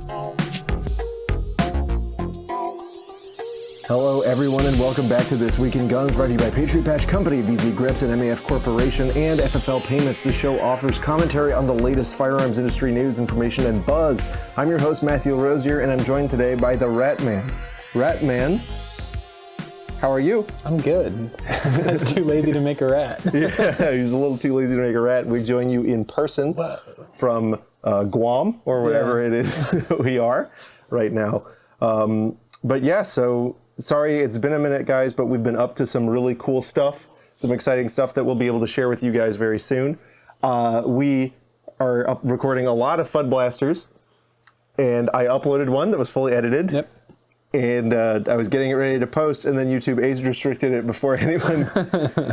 Hello, everyone, and welcome back to This Week in Guns, brought to you by Patriot Patch Company, VZ Grips, and MAF Corporation, and FFL Payments. The show offers commentary on the latest firearms industry news, information, and buzz. I'm your host, Matthew Rosier, and I'm joined today by the Rat Man. Rat Man, how are you? I'm good. I was too lazy to make a rat. Yeah, he was a little too lazy to make a rat. We join you in person from Guam, or wherever it is we are right now. But yeah, so sorry it's been a minute, guys, but we've been up to some really cool stuff, some exciting stuff that we'll be able to share with you guys very soon. We are recording a lot of FUD blasters, and I uploaded one that was fully edited. Yep. And I was getting it ready to post, and then YouTube age restricted it before anyone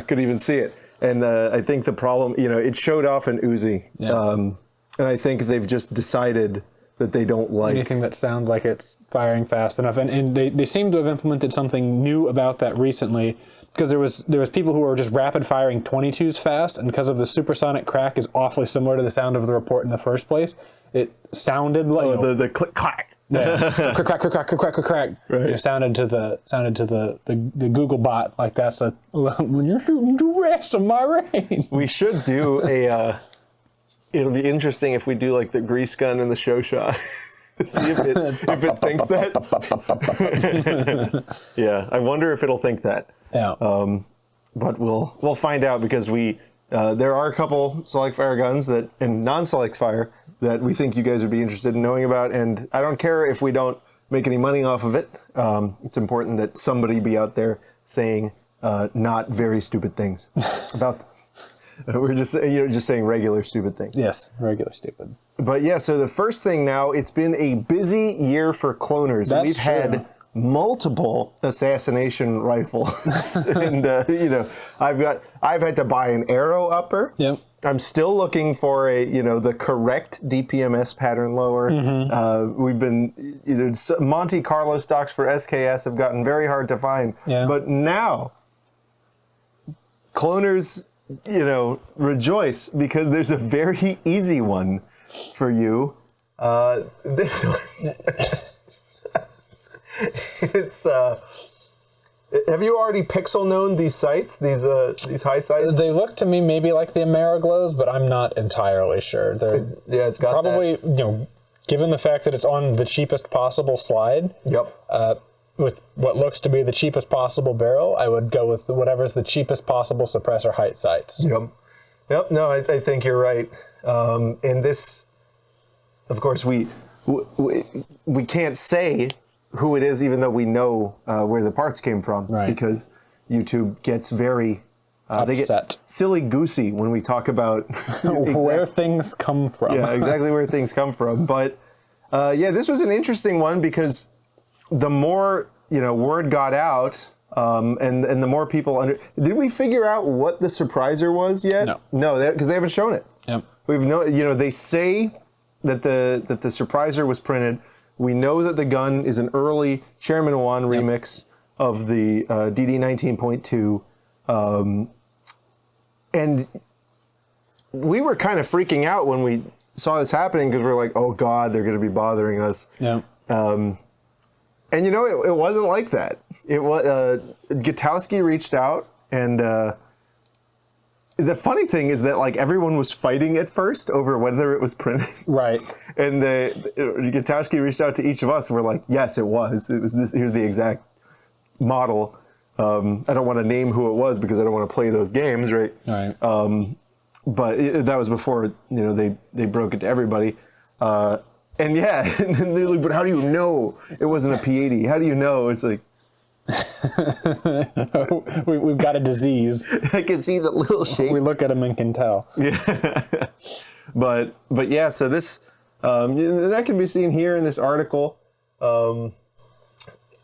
could even see it. And I think the problem, it showed off an Uzi. Yeah. And I think they've just decided that they don't like anything that sounds like it's firing fast enough. And they seem to have implemented something new about that recently, because there was people who were just rapid firing 22s fast, and because of the supersonic crack is awfully similar to the sound of the report in the first place, it sounded like the click clack. Yeah, so crack, crack, crack, crack, crack, crack, crack. Right. It sounded to the Google bot like that's when you're shooting too fast on my range. We should do a. It'll be interesting if we do like the grease gun in the show shot. See if it thinks that. Yeah, I wonder if it'll think that. Yeah. But we'll find out, because there are a couple select fire guns and non-select fire that we think you guys would be interested in knowing about, and I don't care if we don't make any money off of it. It's important that somebody be out there saying not very stupid things about them. We're just saying regular stupid things. Yes, regular stupid. But yeah, so the first thing now, it's been a busy year for cloners. That's We've true. had multiple assassination rifles, and I've had to buy an arrow upper. Yep. I'm still looking for the correct DPMS pattern lower. Mm-hmm. We've been Monte Carlo stocks for SKS have gotten very hard to find. Yeah. But now cloners, rejoice, because there's a very easy one for you. This one. It's have you already pixel known these sights, these high sights? They look to me maybe like the Ameriglows, but I'm not entirely sure. It's got probably that. Given the fact that it's on the cheapest possible slide. Yep. With what looks to be the cheapest possible barrel, I would go with whatever's the cheapest possible suppressor height sights. Yep. No, I think you're right. And this, of course, we can't say who it is, even though we know where the parts came from, right? Because YouTube gets very upset. They get silly goosey when we talk about where things come from. Yeah, exactly where things come from. But this was an interesting one, because the more word got out, and the more people did we figure out what the surpriser was yet? No, because they haven't shown it. Yep. They say that the surpriser was printed. We know that the gun is an early Chairman Wan remix of the DD 19.2, and we were kind of freaking out when we saw this happening, because we were like, oh God, they're going to be bothering us. Yeah. And it wasn't like that. It was Gutowski reached out, and the funny thing is that everyone was fighting at first over whether it was printed. Right. And Gutowski reached out to each of us, and we're like, yes, it was. It was this. Here's the exact model. I don't want to name who it was, because I don't want to play those games, right? Right. But that was before they broke it to everybody. And yeah, and they're like, but how do you know it wasn't a P80? How do you know? It's like, we've got a disease. I can see the little shape. We look at them and can tell. Yeah. but yeah, so this, that can be seen here in this article.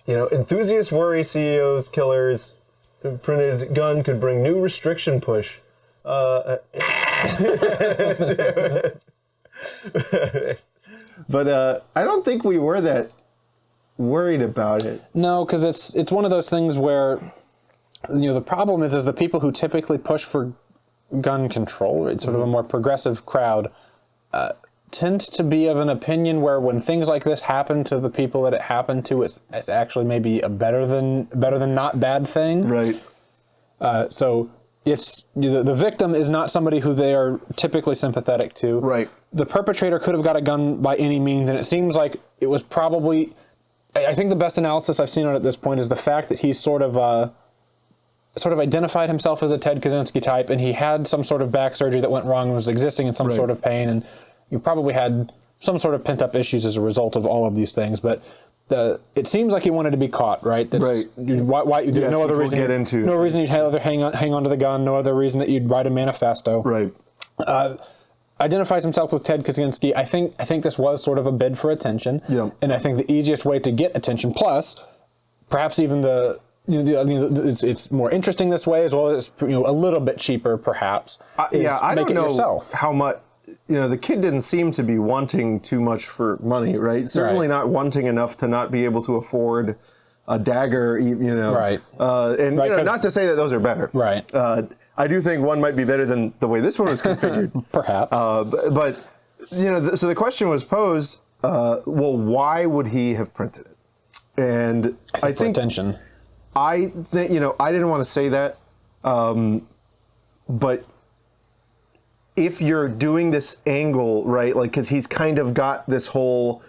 Enthusiasts worry CEOs, killers, printed gun could bring new restriction push. But I don't think we were that worried about it. No, because it's one of those things where, the problem is the people who typically push for gun control, it's sort of a more progressive crowd, tends to be of an opinion where when things like this happen to the people that it happened to, it's actually maybe a better than not bad thing. Right. So it's the victim is not somebody who they are typically sympathetic to. Right. The perpetrator could have got a gun by any means, and it seems like it was probably. I think the best analysis I've seen on it at this point is the fact that he's sort of identified himself as a Ted Kaczynski type, and he had some sort of back surgery that went wrong and was existing in some sort of pain, and you probably had some sort of pent-up issues as a result of all of these things. But it seems like he wanted to be caught, right? Right. Why there's no other reason. We'll get into. No reason you'd hang on to the gun. No other reason that you'd write a manifesto. Right. Identifies himself with Ted Kaczynski. I think this was sort of a bid for attention. Yeah. And I think the easiest way to get attention, plus perhaps even it's more interesting this way, as well as a little bit cheaper, perhaps. I don't know yourself. how much. The kid didn't seem to be wanting too much for money, right? Certainly not wanting enough to not be able to afford a dagger, Right. Not to say that those are better. Right. I do think one might be better than the way this one was configured. Perhaps. But so the question was posed, well, why would he have printed it? And I think attention. I think, I didn't want to say that, but if you're doing this angle, right, like, because he's kind of got this whole,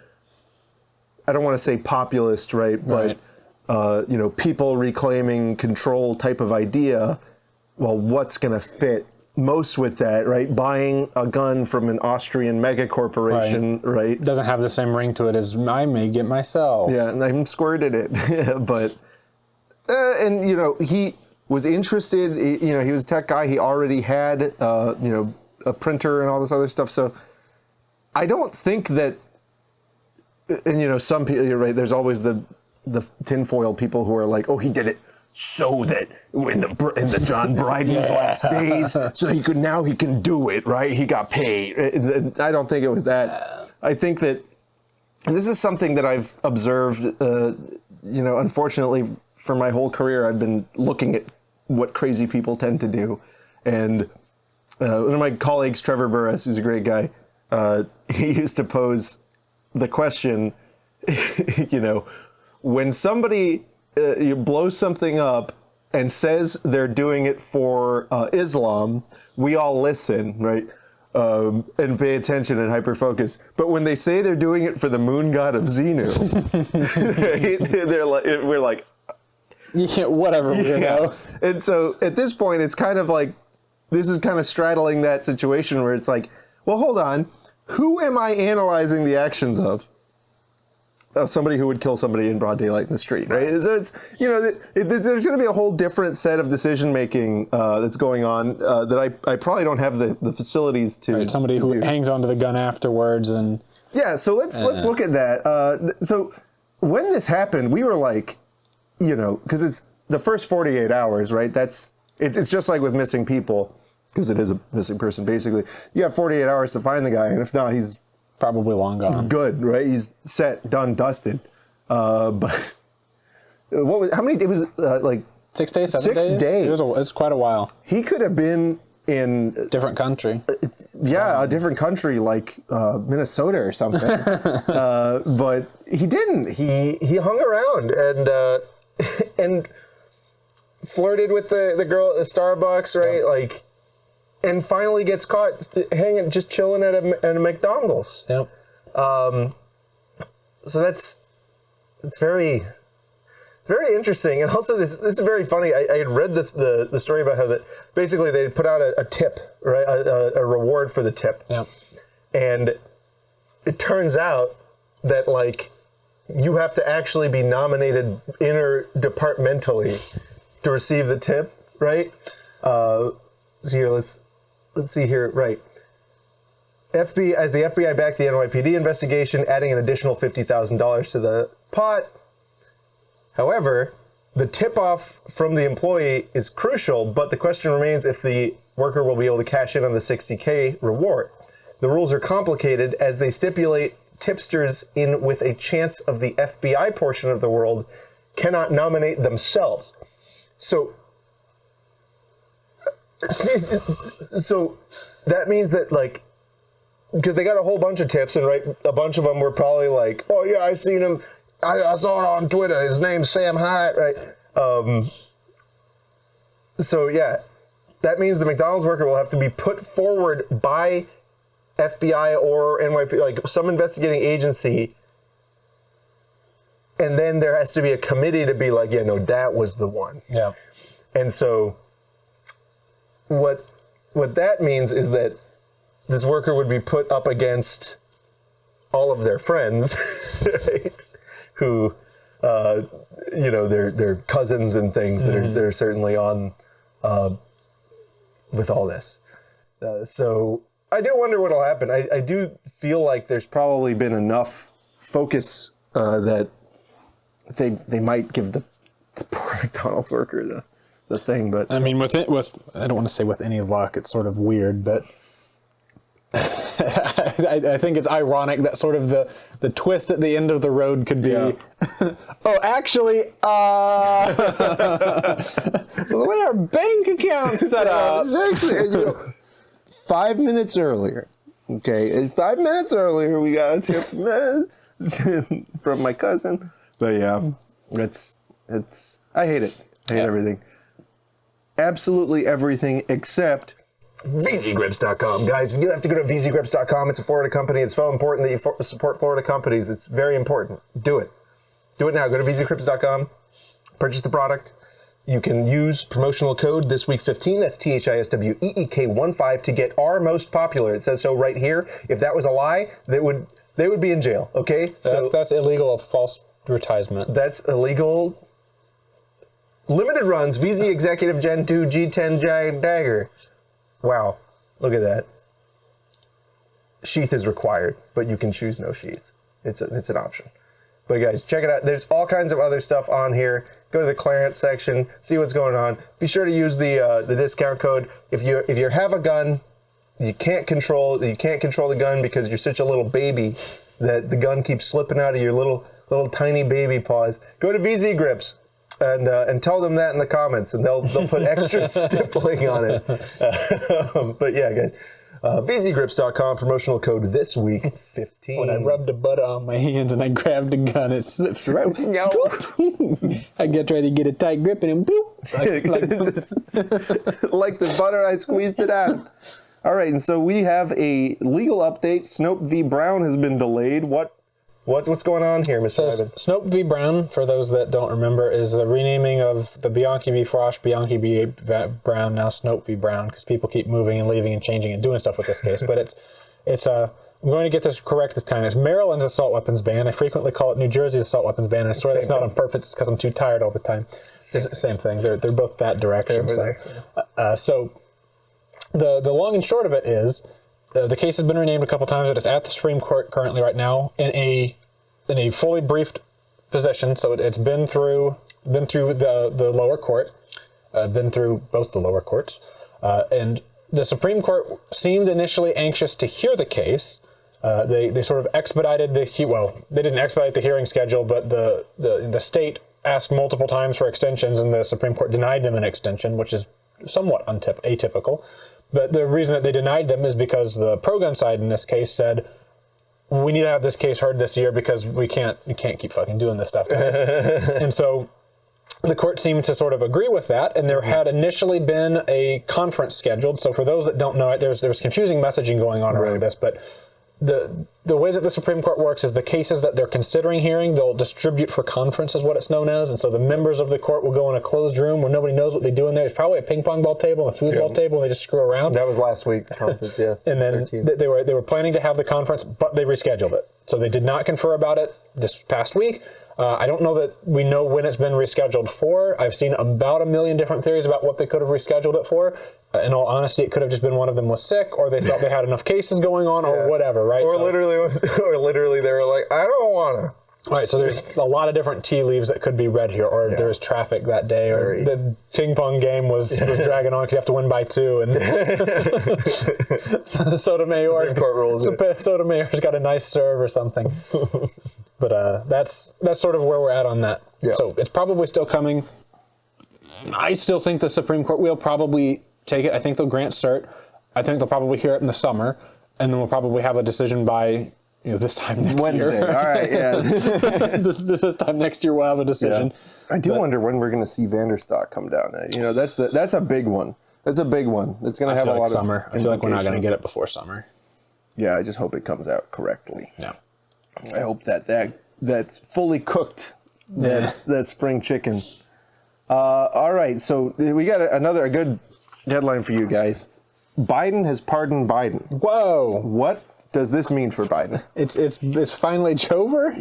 I don't want to say populist, right, but, people reclaiming control type of idea, well, what's going to fit most with that, right? Buying a gun from an Austrian mega corporation, right? Doesn't have the same ring to it as I may get myself. Yeah, and I squirted it, but... he was interested, he was a tech guy. He already had, a printer and all this other stuff. So I don't think that, and, some people, you're right, there's always the tinfoil people who are like, oh, he did it so that in the John Biden's last days, so he can do it, right? He got paid. I don't think it was that. I think that, and this is something that I've observed, unfortunately, for my whole career, I've been looking at what crazy people tend to do. And one of my colleagues, Trevor Burress, who's a great guy, he used to pose the question, when somebody blows something up and says they're doing it for Islam, we all listen, right? And pay attention and hyper-focus. But when they say they're doing it for the moon god of Xenu, right, we're like, yeah, whatever, Yeah. And so at this point, it's kind of like, this is kind of straddling that situation where it's like, well, hold on, who am I analyzing the actions of? Somebody who would kill somebody in broad daylight in the street, right? So it's, there's going to be a whole different set of decision-making that's going on that I probably don't have the facilities to. Right, somebody who hangs onto the gun afterwards and... Yeah, so let's look at that. So when this happened, we were like, because it's the first 48 hours, right? It's just like with missing people, because it is a missing person, basically. You have 48 hours to find the guy, and if not, he's probably long gone. Good, right? He's set, done, dusted. But how many? It was like 6 days, 7 days. 6 days. It's quite a while. He could have been in different country. A different country like Minnesota or something. But he didn't. He hung around and flirted with the girl at the Starbucks, right? Yeah. Like, and finally gets caught hanging, just chilling at a McDonald's. Yep. So that's very, very interesting. And also this is very funny. I had read the story about how that basically they put out a tip, right? A reward for the tip. Yep. And it turns out that, like, you have to actually be nominated interdepartmentally to receive the tip, right? So here, let's see here, right. As the FBI backed the NYPD investigation, adding an additional $50,000 to the pot. However, the tip-off from the employee is crucial, but the question remains if the worker will be able to cash in on the $60K reward. The rules are complicated as they stipulate tipsters in with a chance of the FBI portion of the world cannot nominate themselves. So that means that, like, because they got a whole bunch of tips, and a bunch of them were probably like, oh yeah, I seen him. I saw it on Twitter. His name's Sam Hyatt, right? So yeah, that means the McDonald's worker will have to be put forward by FBI or NYPD, like some investigating agency, and then there has to be a committee to be like, yeah, no, that was the one. Yeah. And so what that means is that this worker would be put up against all of their friends, right? Who, their cousins and things that are certainly on with all this. So I do wonder what'll happen. I do feel like there's probably been enough focus that they might give the poor McDonald's worker the thing. But I mean, with I don't want to say with any luck, it's sort of weird, but I think it's ironic that sort of the twist at the end of the road could be, oh, actually, so the way our bank account's set up. Actually, 5 minutes earlier, okay, 5 minutes earlier, we got a tip from my cousin. But yeah, it's I hate it. I hate everything. Absolutely everything except VZGrips.com. Guys, you have to go to VZGrips.com. It's a Florida company. It's so important that you support Florida companies. It's very important. Do it. Do it now. Go to VZGrips.com. Purchase the product. You can use promotional code ThisWeek15. That's THISWEEK15 to get our most popular. It says so right here. If that was a lie, they would be in jail. Okay, so that's illegal. False advertisement. That's illegal. Limited runs. VZ Executive Gen 2 G10 Dagger. Wow, look at that. Sheath is required, but you can choose no sheath. It's an option. But guys, check it out. There's all kinds of other stuff on here. Go to the clearance section, see what's going on. Be sure to use the discount code. If you have a gun, you can't control the gun because you're such a little baby that the gun keeps slipping out of your little tiny baby paws. Go to VZ Grips and tell them that in the comments, and they'll put extra stippling on it. But yeah, guys. VZGrips.com, promotional code ThisWeek15. When I rubbed the butter on my hands and I grabbed the gun, it slips right. I get ready to get a tight grip and then boop. Like the butter, I squeezed it out. All right, and so we have a legal update. Snope v. Brown has been delayed. What's going on here, Mr. Ivan? Snope v. Brown, for those that don't remember, is the renaming of the Bianchi v. Frosch, Bianchi v. Brown, now Snope v. Brown, because people keep moving and leaving and changing and doing stuff with this case. But I'm going to get this correct this time. It's Maryland's assault weapons ban. I frequently call it New Jersey's assault weapons ban, and I swear that's not on purpose. It's because I'm too tired all the time. Same thing. They're both that direction. So the long and short of it is, the case has been renamed a couple times, but it's at the Supreme Court currently right now in a fully briefed position. So it's been through the lower court, been through both the lower courts, and the Supreme Court seemed initially anxious to hear the case. They sort of expedited they didn't expedite the hearing schedule, but the state asked multiple times for extensions, and the Supreme Court denied them an extension, which is somewhat atypical. But the reason that they denied them is because the pro-gun side in this case said, we need to have this case heard this year because we can't keep fucking doing this stuff, guys. And so the court seemed to sort of agree with that, and there had initially been a conference scheduled. So for those that don't know it, there's confusing messaging going on around this, but the way that the Supreme Court works is the cases that they're considering hearing, they'll distribute for conference, is what it's known as. And so the members of the court will go in a closed room where nobody knows what they do in there. There's probably a ping pong ball table and a foosball table, and they just screw around. That was last week, the conference, yeah. And then they were planning to have the conference, but they rescheduled it. So they did not confer about it this past week. I don't know that we know when it's been rescheduled for. I've seen about 1 million different theories about what they could have rescheduled it for. In all honesty, it could have just been one of them was sick, or they thought they had enough cases going on, or whatever, right? Or literally they were like, I don't want to. All right, so there's a lot of different tea leaves that could be read here, or there's traffic that day, or the ping pong game was dragging on because you have to win by 2, and Sotomayor's got a nice serve or something. But that's sort of where we're at on that. Yeah. So it's probably still coming. I still think the Supreme Court will probably take it. I think they'll grant cert. I think they'll probably hear it in the summer. and then we'll probably have a decision by this time next Wednesday. year. All right, yeah. this time next year we'll have a decision. Yeah. I do wonder when we're going to see Vanderstock come down. That's a big one. That's a big one. It's going to have a lot summer. of I feel like we're not going to get it before summer. Yeah, I just hope it comes out correctly. Yeah. I hope that's fully cooked. That spring chicken. All right, so we got a good headline for you guys. Biden has pardoned Biden. Whoa! What does this mean for Biden? It's finally Jover?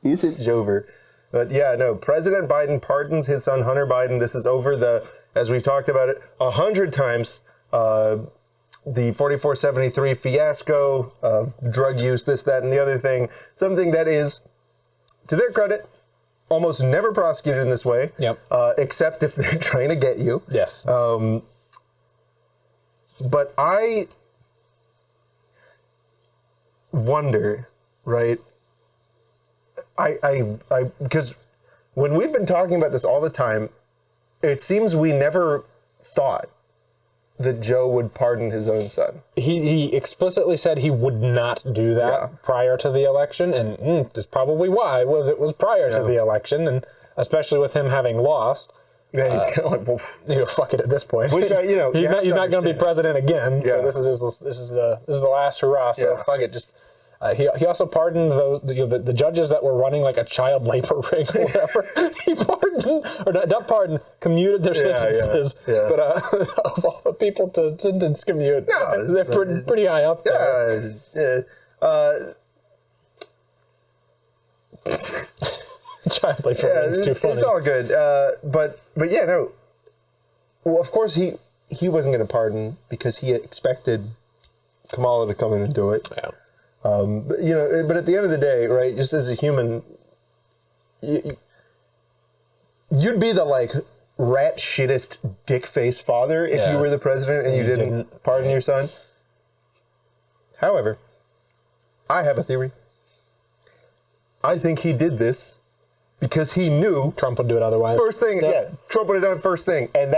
Is it Jover? But yeah, no. President Biden pardons his son Hunter Biden. This is over as we've talked about it 100 times. The 4473 fiasco of drug use, this, that, and the other thing. Something that is, to their credit, almost never prosecuted in this way. Yep. Except if they're trying to get you. Yes. But I wonder, right? I because when we've been talking about this all the time, it seems we never thought that Joe would pardon his own son. He explicitly said he would not do that prior to the election, and that's probably why it was prior to the election, and especially with him having lost. Yeah, he's kind of like, fuck it at this point. Which he's not going to be president again. Yeah. So this is the last hurrah. So fuck it. Just he also pardoned the judges that were running like a child labor ring or whatever. He pardoned, or not pardoned, commuted their sentences. Yeah. But of all the people to sentence commute, they're pretty high up there. Child labor ring's too funny. It's all good. But yeah, no. Well, of course he wasn't going to pardon because he expected Kamala to come in and do it. Yeah. But at the end of the day, right, just as a human, you'd be the rat shittest dick face father if you were the president and you didn't pardon your son. However, I have a theory. I think he did this because he knew Trump would do it otherwise. First thing, Trump would have done it first thing, and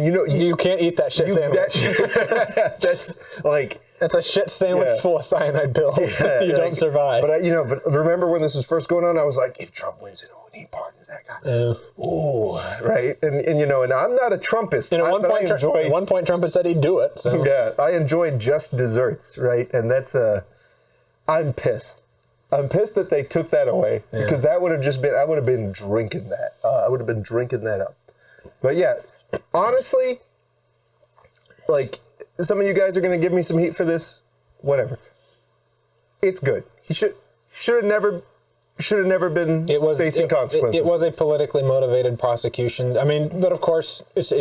you can't eat that shit sandwich. That's like. That's a shit sandwich full of cyanide pills. You don't survive. But but remember when this was first going on, I was like, if Trump wins it, he pardons that guy. Right? And and I'm not a Trumpist. And at one point, Trump had said he'd do it. So. Yeah, I enjoy just desserts, right? And that's I'm pissed. I'm pissed that they took that away because that would have just been. I would have been drinking that. I would have been drinking that up. But yeah, honestly, some of you guys are going to give me some heat for this. Whatever. It's good. He should have never been facing consequences. It was a politically motivated prosecution. I mean, but of course, it's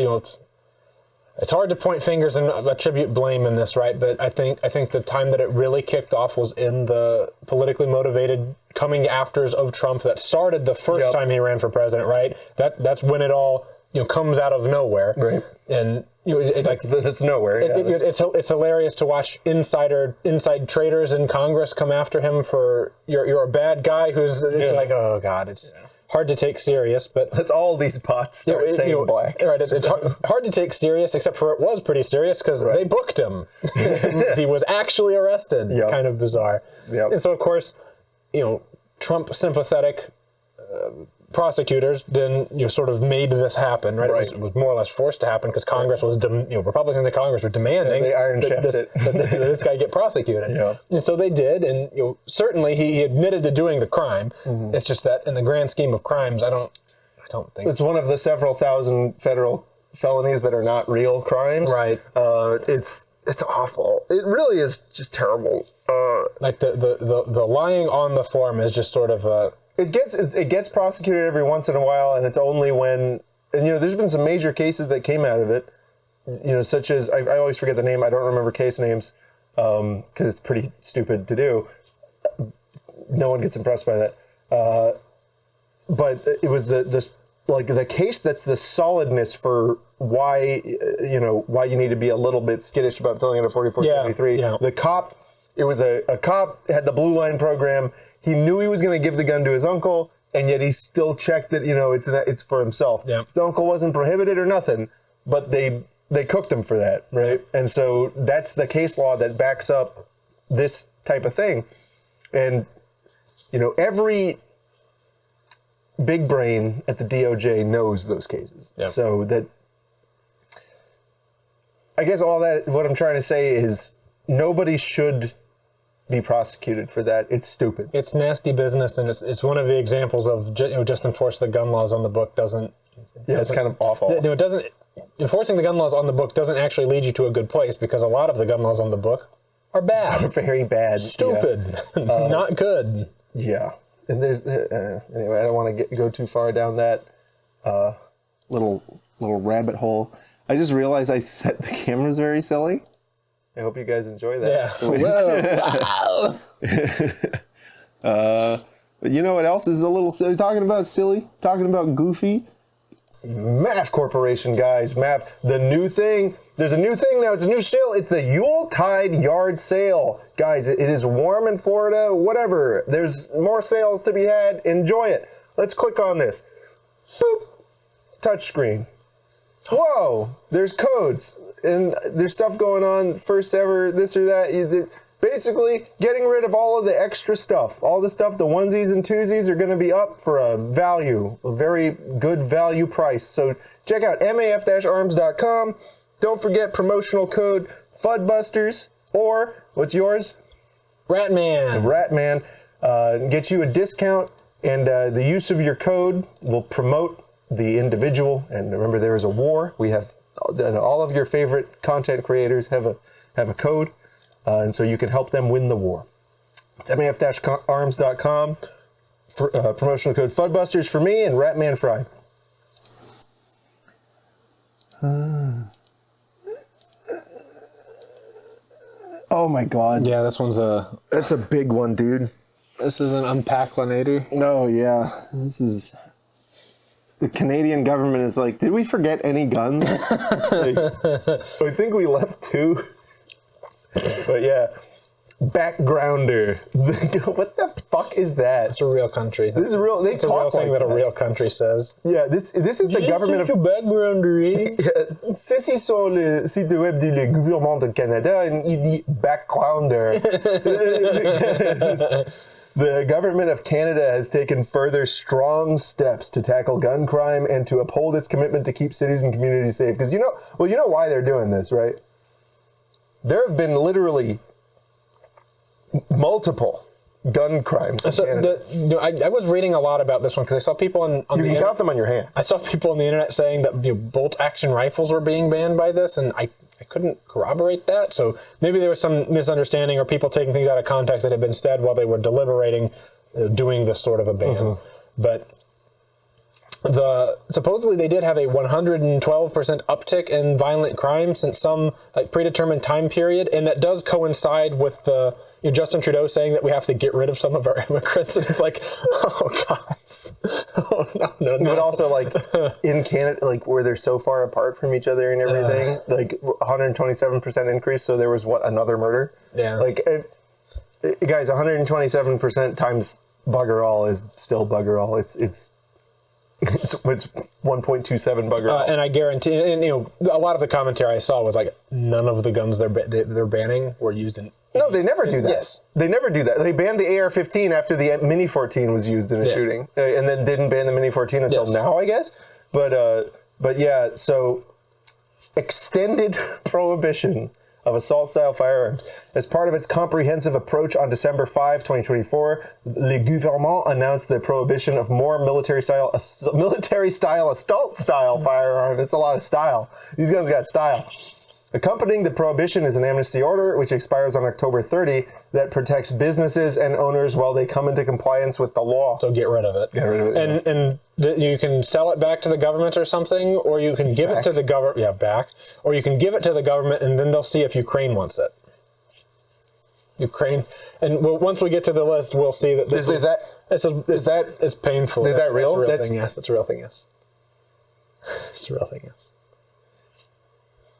hard to point fingers and attribute blame in this, right? But I think the time that it really kicked off was in the politically motivated coming afters of Trump that started the first time he ran for president, right? That's when it all comes out of nowhere, right? And that's nowhere. It's hilarious to watch inside traders in Congress come after him for you're a bad guy who's like, oh god, it's hard to take serious. But that's all these bots start saying black. Right, it's hard to take serious, except for it was pretty serious because they booked him. He was actually arrested. Kind of bizarre. And so of course, Trump sympathetic prosecutors then sort of made this happen, right? It was more or less forced to happen because Congress was, Republicans in Congress were demanding that this guy get prosecuted. And so they did, and certainly he admitted to doing the crime. It's just that in the grand scheme of crimes, I don't think it's one of the several thousand federal felonies that are not real crimes. Right. It's awful. It really is just terrible. Like the lying on the form is just sort of a. It gets prosecuted every once in a while, and it's only when there's been some major cases that came out of it, such as I always forget the name. I don't remember case names because it's pretty stupid to do. No one gets impressed by that. But it was the case that's the solidness for why you need to be a little bit skittish about filling in a 4473. The cop, it was a cop had the Blue Line program. He knew he was going to give the gun to his uncle, and yet he still checked that it's for himself. His uncle wasn't prohibited or nothing, but they they cooked them for that, right? And so that's the case law that backs up this type of thing. And, you know, every big brain at the DOJ knows those cases. Yeah. So that, I guess what I'm trying to say is nobody should be prosecuted for that. It's stupid. It's nasty business, and it's one of the examples of just enforce the gun laws on the book doesn't. Yeah, it's kind of awful. No, it doesn't. Enforcing the gun laws on the book doesn't actually lead you to a good place, because a lot of the gun laws on the book are bad. Very bad. Stupid. Yeah. Not good. Yeah. And there's anyway, I don't want to go too far down that little rabbit hole. I just realized I set the cameras very silly. I hope you guys enjoy that. Yeah. Wow. But you know what else is a little silly? Talking about silly, talking about goofy. MAF Corporation, guys. MAF, the new thing. There's a new thing now. It's a new sale. It's the Yuletide Yard Sale. Guys, it is warm in Florida. Whatever. There's more sales to be had. Enjoy it. Let's click on this. Boop. Touchscreen. Whoa. There's codes. And there's stuff going on. First ever, this or that. Basically, getting rid of all of the extra stuff. All the stuff, the onesies and twosies are going to be up for a very good value price. So check out MAF-arms.com. Don't forget promotional code FUDBusters, or what's yours? Ratman. Ratman. Get you a discount, and the use of your code will promote the individual. And remember, there is a war. We have all of your favorite content creators have a code. And so you can help them win the war. It's MAF-arms.com. For, promotional code FUDBusters for me and Ratman Fry. Oh my God. Yeah, this one's That's a big one, dude. This is an unpacklinator. Oh yeah, this is. The Canadian government is like, did we forget any guns? I think we left 2. But yeah, backgrounder. What the fuck is that? It's a real country. This is real. They it's talk a real thing like that a real country says. Yeah, this is the government of. Backgrounder. C'est sur le site web du gouvernement du Canada, and il dit backgrounder. The government of Canada has taken further strong steps to tackle gun crime and to uphold its commitment to keep cities and communities safe. Because you know why they're doing this, right? There have been literally multiple gun crimes in Canada. I was reading a lot about this one because I saw people on the internet. You can count them on your hand. I saw people on the internet saying that bolt-action rifles were being banned by this, and I couldn't corroborate that. So maybe there was some misunderstanding or people taking things out of context that had been said while they were deliberating doing this sort of a ban. Mm-hmm. But supposedly they did have a 112% uptick in violent crime since some predetermined time period, and that does coincide with Justin Trudeau saying that we have to get rid of some of our immigrants, and it's like, oh guys, oh no. But also in Canada, where they're so far apart from each other and everything, 127% increase. So there was another murder. Yeah. Guys, 127% times bugger all is still bugger all. It's 1.27 bugger all. And I guarantee, and a lot of the commentary I saw was none of the guns they're banning were used in. No, they never do that. Yes. They never do that. They banned the AR-15 after the Mini 14 was used in a shooting, and then didn't ban the Mini 14 until now, I guess. But yeah, so extended prohibition of assault-style firearms. As part of its comprehensive approach on December 5, 2024, le gouvernement announced the prohibition of more military-style assault-style firearms. It's a lot of style. These guns got style. Accompanying the prohibition is an amnesty order, which expires on October 30, that protects businesses and owners while they come into compliance with the law. So get rid of it. Get rid of it. And you can sell it back to the government or something, or you can give it to the government. Yeah, back. Or you can give it to the government, and then they'll see if Ukraine wants it. Ukraine. And once we get to the list, we'll see that this it's painful. Is that real? That's a real thing, yes. It's a real thing, yes. It's a real thing, yes.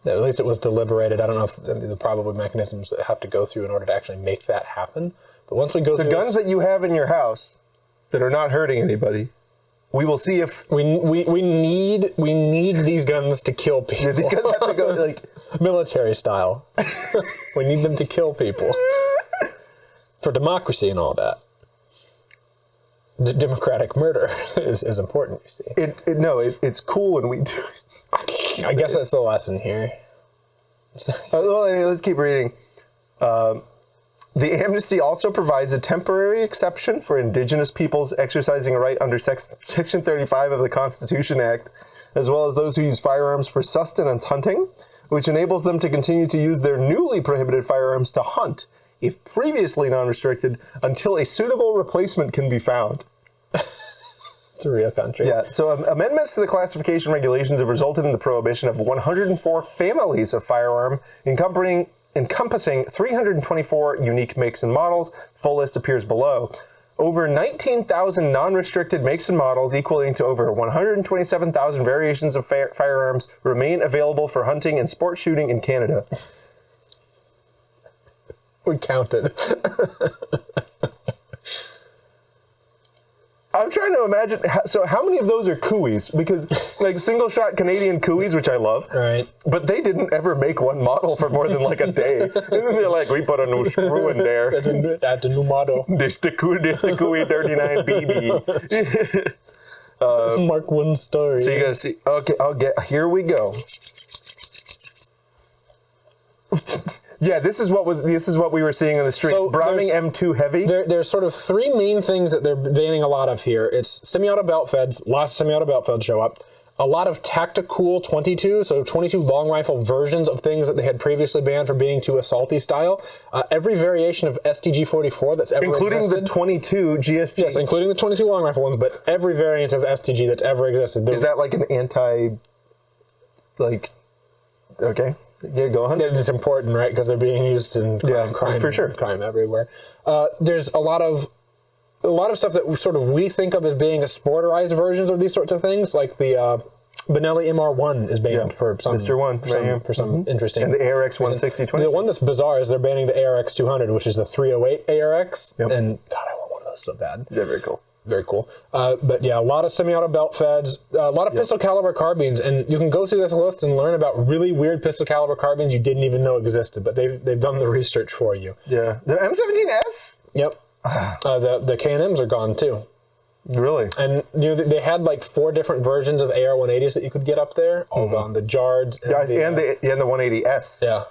At least it was deliberated. I don't know if the probably mechanisms that have to go through in order to actually make that happen. But once we go through the guns that you have in your house that are not hurting anybody, We will see if we need these guns to kill people. these guys have to go like military style. We need them to kill people for democracy and all that. Democratic murder is important. You see, it's cool when we do it. I guess that's the lesson here. Well, anyway, let's keep reading. The amnesty also provides a temporary exception for indigenous peoples exercising a right under Section 35 of the Constitution Act, as well as those who use firearms for sustenance hunting, which enables them to continue to use their newly prohibited firearms to hunt, if previously non-restricted, until a suitable replacement can be found. It's a real country. Yeah, so amendments to the classification regulations have resulted in the prohibition of 104 families of firearm, encompassing 324 unique makes and models. Full list appears below. Over 19,000 non-restricted makes and models, equaling to over 127,000 variations of firearms, remain available for hunting and sport shooting in Canada. We counted. I'm trying to imagine, so how many of those are Cooeys? Because, like, single-shot Canadian Cooeys, which I love, right? But they didn't ever make one model for more than, like, a day. They're like, we put a new screw in there. That's a new model. This the Cooey 39 BB. Mark 1 story. So you gotta see, okay, here we go. Yeah, this is what we were seeing on the streets. So Browning M2 heavy. There's sort of three main things that they're banning a lot of here. It's semi-auto belt feds. Lots of semi-auto belt feds show up. A lot of tactical 22, so 22 long rifle versions of things that they had previously banned for being too assaulty style. Every variation of STG-44 that's ever including existed. The 22 GSG. Yes, including the 22 long rifle ones, but every variant of STG that's ever existed. Is that like an anti, like, okay. Yeah, go on. It's important, right? Because they're being used in crime, for sure. Crime everywhere. There's a lot of stuff that we think of as being a sporterized versions of these sorts of things, like the Benelli MR1 is banned for some Mr. 1 for some interesting. And the ARX 160/20. The one that's bizarre is they're banning the ARX 200, which is the 308 ARX. Yep. And God, I want one of those so bad. They're very cool. Very cool. But yeah, a lot of semi-auto belt feds, a lot of pistol caliber carbines, and you can go through this list and learn about really weird pistol caliber carbines you didn't even know existed, but they've done the research for you. Yeah. The M17S? Yep. The K&Ms are gone too. Really? And they had like 4 different versions of AR-180s that you could get up there, all gone. The Jards and the 180S. Yeah.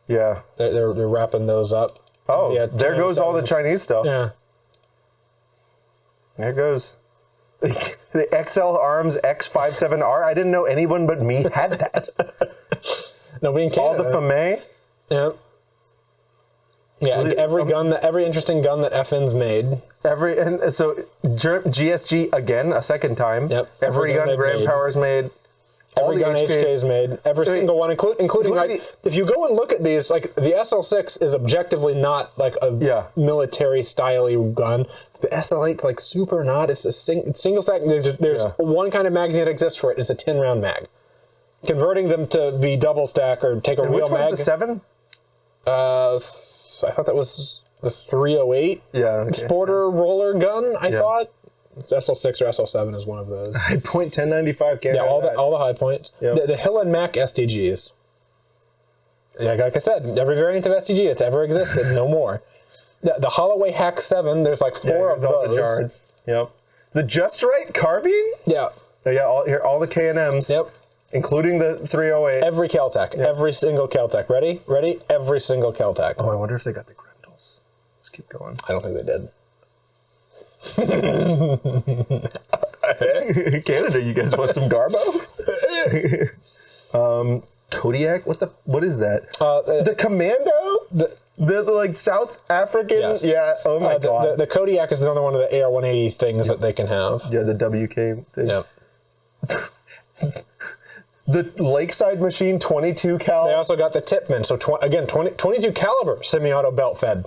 Yeah. They're wrapping those up. Oh, there goes all the Chinese stuff. Yeah. There it goes. The XL Arms X57R. I didn't know anyone but me had that. Nobody in Canada. All the FAME. Yeah. Yeah, every interesting gun that FN's made. And so GSG again a second time. Yep. Every gun Grand Power's made. Every gun HK's made. Every single one, including like, if you go and look at these, like the SL6 is objectively not like a military style-y gun. The SL8's like super not. It's a single stack. There's one kind of magazine that exists for it. It's a 10-round mag. Converting them to be double stack or take a real mag. Which one's the 7? I thought that was the 308. Yeah. Okay. Sporter roller gun. I thought. It's SL6 or SL7 is one of those. High point 1095 camera. Yeah, all the high points. Yep. The Hill and Mac STGs. Yeah, like I said, every variant of STG that's ever existed, no more. The Holloway Hack 7, there's like 4 of those. The Jards. Yep. The Just Right carbine? Yeah. Yeah, all the K&Ms. Yep. Including the 308. Every Kel-Tec. Yep. Every single Kel-Tec. Ready? Every single Kel-Tec. Oh, I wonder if they got the Grendels. Let's keep going. I don't think they did. Canada, you guys want some Garbo? Kodiak? What is that? The Commando? The like South African? Yes. Yeah. Oh my god. The Kodiak is another one of the AR-180 things that they can have. Yeah, the WK thing. Yeah. The Lakeside Machine 22 cal. They also got the Tipman. So 22 caliber semi-auto belt fed.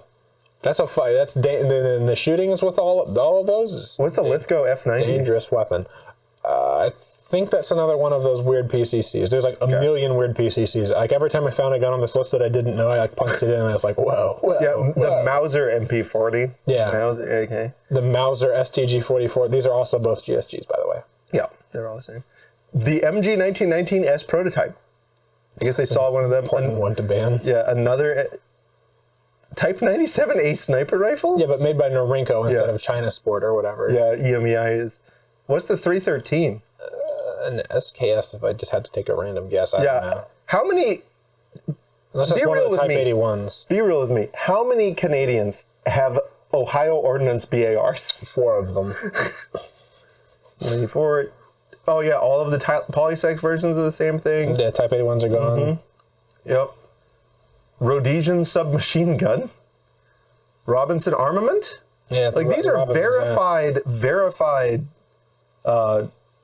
That's a fight. That's the shootings with all of those. What's a Lithgow F90? Dangerous weapon. I think that's another one of those weird PCCs. There's like a million weird PCCs. Like every time I found a gun on this list that I didn't know, I like punched it in and I was like, whoa. Yeah, the Mauser MP40. Yeah. Mauser, okay. The Mauser STG-44. These are also both GSGs, by the way. Yeah, they're all the same. The MG 1919S prototype. I guess they saw one of them. Important one to ban. Yeah, another Type 97A sniper rifle? Yeah, but made by Norinco instead of China Sport or whatever. Yeah, EMEI is. What's the 313? An SKS, if I just had to take a random guess. I don't know. How many... Unless that's one of the Type 81s. Be real with me. How many Canadians have Ohio Ordnance BARs? 4 of them. 94. Oh, yeah, all of the Polysec versions of the same things. Yeah, Type 81s are gone. Mm-hmm. Yep. Rhodesian submachine gun. Robinson armament. Yeah, like these are verified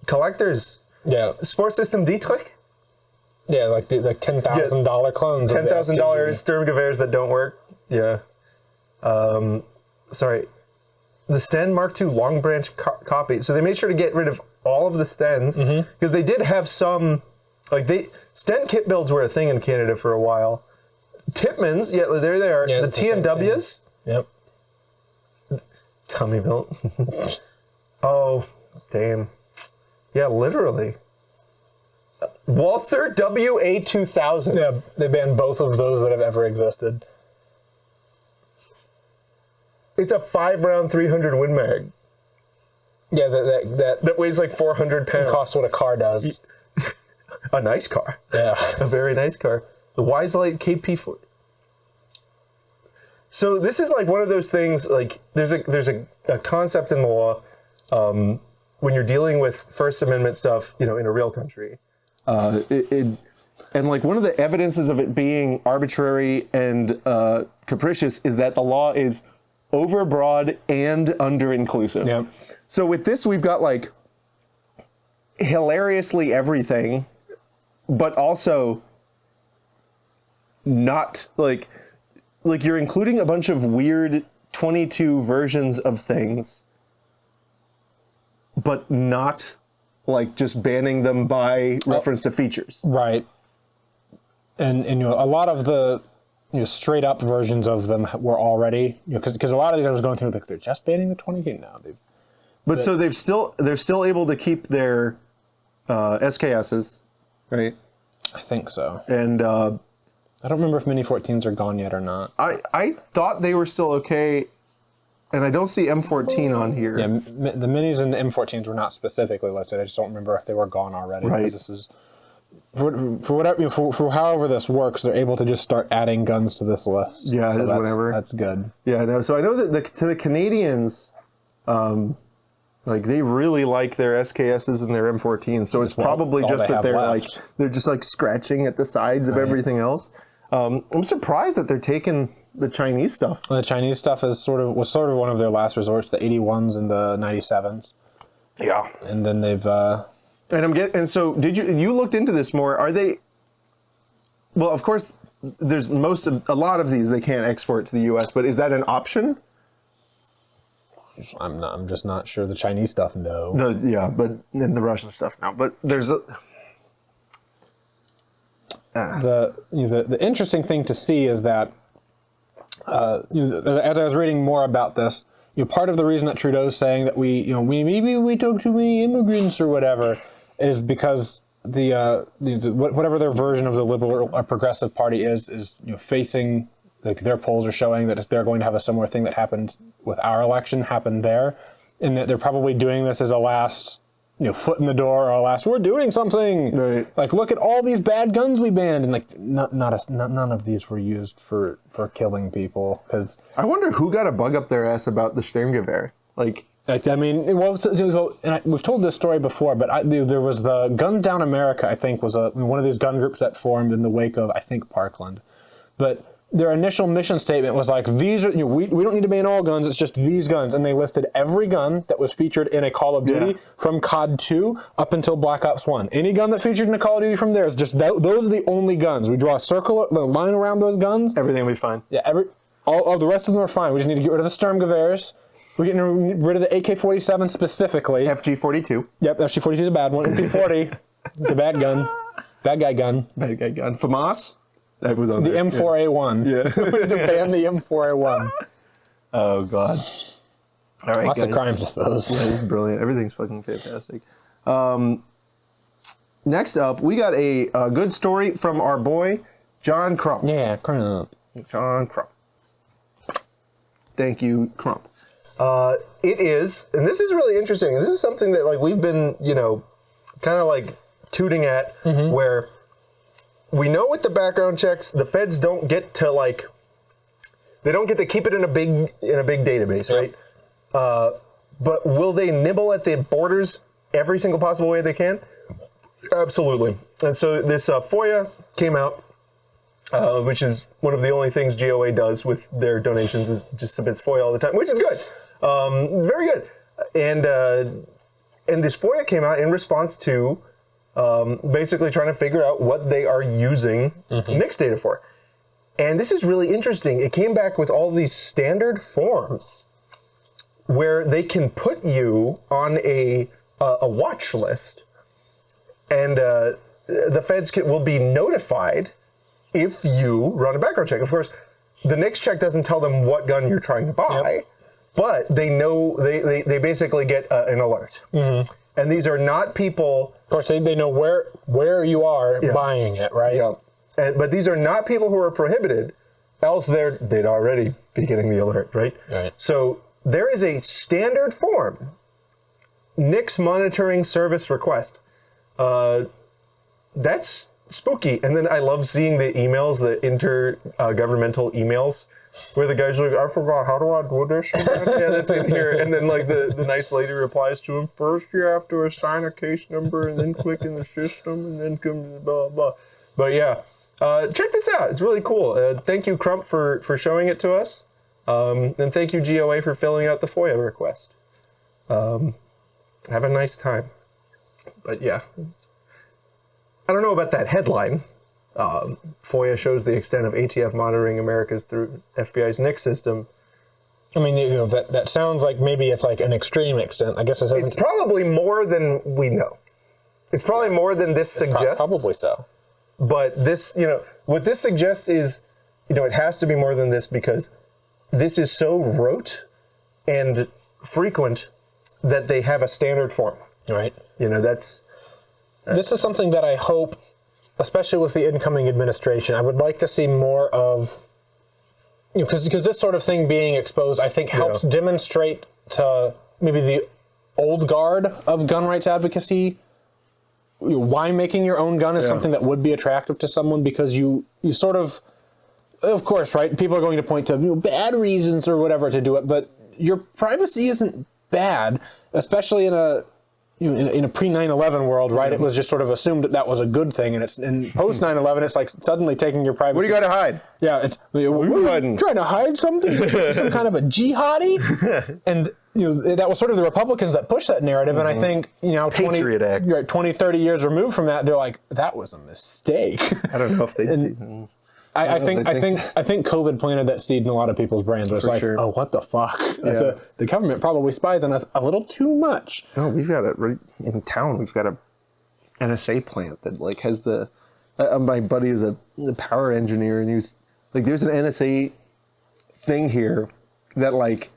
collectors. Yeah. Sports System Dietrich. Yeah, like $10,000 clones. $10,000 Sturmgewehrs that don't work. Yeah. Sorry. The Sten Mark II Long Branch copy. So they made sure to get rid of all of the Stens because they did have some, like Sten kit builds were a thing in Canada for a while. Tipmans, yeah, there they are. Yeah, the TNWs. Yep. Tummy built. Oh, damn. Yeah, literally. Walther WA2000. Yeah, they banned both of those that have ever existed. It's a 5-round 300 Win Mag. Yeah, that weighs like 400 pounds. Costs what a car does. A nice car. Yeah. A very nice car. The Wiselight KP4. So this is like one of those things, like there's a concept in the law when you're dealing with First Amendment stuff, in a real country. And like one of the evidences of it being arbitrary and capricious is that the law is overbroad and under-inclusive. Yep. So with this, we've got like hilariously everything, but also not like you're including a bunch of weird 22 versions of things, but not like just banning them by reference to features. Right. And a lot of the straight up versions of them were already, because a lot of these I was going through, like, they're just banning the 22 now. So they're still able to keep their SKSs, right? I think so. And I don't remember if Mini 14s are gone yet or not. I thought they were still okay, and I don't see M14 on here. Yeah, the Minis and the M14s were not specifically listed. I just don't remember if they were gone already. Right. This is for whatever for however this works, they're able to just start adding guns to this list. Yeah, so whatever. That's good. Yeah, I know. So I know that to the Canadians, like they really like their SKSs and their M14s. So it's probably just that they're just like scratching at the sides of everything else. I'm surprised that they're taking the Chinese stuff. Well, the Chinese stuff was sort of one of their last resorts. The 81s and the 97s. Yeah, and then they've. And so did you looked into this more? Are they? Well, of course, there's a lot of these they can't export to the U.S. But is that an option? I'm just not sure. The Chinese stuff, no. Yeah, but and the Russian stuff, no. But there's a. The interesting thing to see is that as I was reading more about this, part of the reason that Trudeau's saying that we took too many immigrants or whatever is because whatever their version of the liberal or progressive party is facing, like, their polls are showing that they're going to have a similar thing that happened with our election happen there, and that they're probably doing this as a last foot in the door, or last, we're doing something. Right. Like, look at all these bad guns we banned, and like none of these were used for killing people. Because I wonder who got a bug up their ass about the Sturmgewehr. Like I mean, we've told this story before, but there was the Guns Down America. I think was one of these gun groups that formed in the wake of, I think, Parkland, but their initial mission statement was like, these are, we don't need to ban all guns, it's just these guns. And they listed every gun that was featured in a Call of Duty from COD 2 up until Black Ops 1. Any gun that featured in a Call of Duty from there is just, those are the only guns. We draw a line around those guns. Everything will be fine. Yeah, all the rest of them are fine. We just need to get rid of the Sturmgewehrs We're getting rid of the AK-47 specifically. FG-42. Yep, FG-42 is a bad one. MP-40 is a bad gun. Bad guy gun. Bad guy gun. FAMAS? That was on The there. M4A1. Yeah. We need to ban the M4A1. Oh, God. All right, Lots guys. of crimes with those. Yeah, it's brilliant. Everything's fucking fantastic. Next up, we got a good story from our boy, John Crump. Yeah, Crump. John Crump. Thank you, Crump. It is, and this is really interesting. This is something that like we've been, kind of like tooting at, where we know with the background checks, the feds don't get to like, they don't get to keep it in a big database, right? But will they nibble at the borders every single possible way they can? Absolutely. And so this FOIA came out, which is one of the only things GOA does with their donations is just submits FOIA all the time, which is good. Very good. And this FOIA came out in response to basically trying to figure out what they are using NICS data for. And this is really interesting. It came back with all these standard forms where they can put you on a watch list, and the feds will be notified if you run a background check. Of course, the NICS check doesn't tell them what gun you're trying to buy, but they know they basically get an alert. And these are not people. Of course, they know where you are buying it, right? Yeah. But these are not people who are prohibited, else they'd already be getting the alert, right? Right. So there is a standard form, NICS monitoring service request. That's spooky. And then I love seeing the emails, the intergovernmental emails, where the guy's like, I forgot, how do I do this? Yeah, that's in here. And then like the nice lady replies to him, first you have to assign a case number and then click in the system and then come blah, blah. But yeah, check this out. It's really cool. Thank you, Crump, for showing it to us. And thank you, GOA, for filling out the FOIA request. Have a nice time. But yeah, I don't know about that headline. FOIA shows the extent of ATF monitoring Americas through FBI's NICS system. I mean, that sounds like maybe it's like an extreme extent. I guess it's probably more than we know. It's probably more than this suggests. Probably so. But this, what this suggests is, it has to be more than this because this is so rote and frequent that they have a standard form. Right. This is something that I hope, especially with the incoming administration, I would like to see more of, because this sort of thing being exposed, I think helps demonstrate to maybe the old guard of gun rights advocacy why making your own gun is something that would be attractive to someone, because you sort of course, right, people are going to point to bad reasons or whatever to do it, but your privacy isn't bad, especially in a in a pre-9/11 world, right? It was just sort of assumed that was a good thing, and it's in post 9/11, it's like suddenly taking your privacy. What do you got to hide? Yeah, it's what are you hiding? Trying to hide something? Some kind of a jihadi? And that was sort of the Republicans that pushed that narrative, and I think Patriot Act. 20, 30 years removed from that, they're like, that was a mistake. I don't know if they did. I think COVID planted that seed in a lot of people's brains. Where it's like, oh, what the fuck? Like the government probably spies on us a little too much. No, we've got right in town. We've got a NSA plant that like has the. My buddy is a power engineer, and he was like, "There's an NSA thing here that like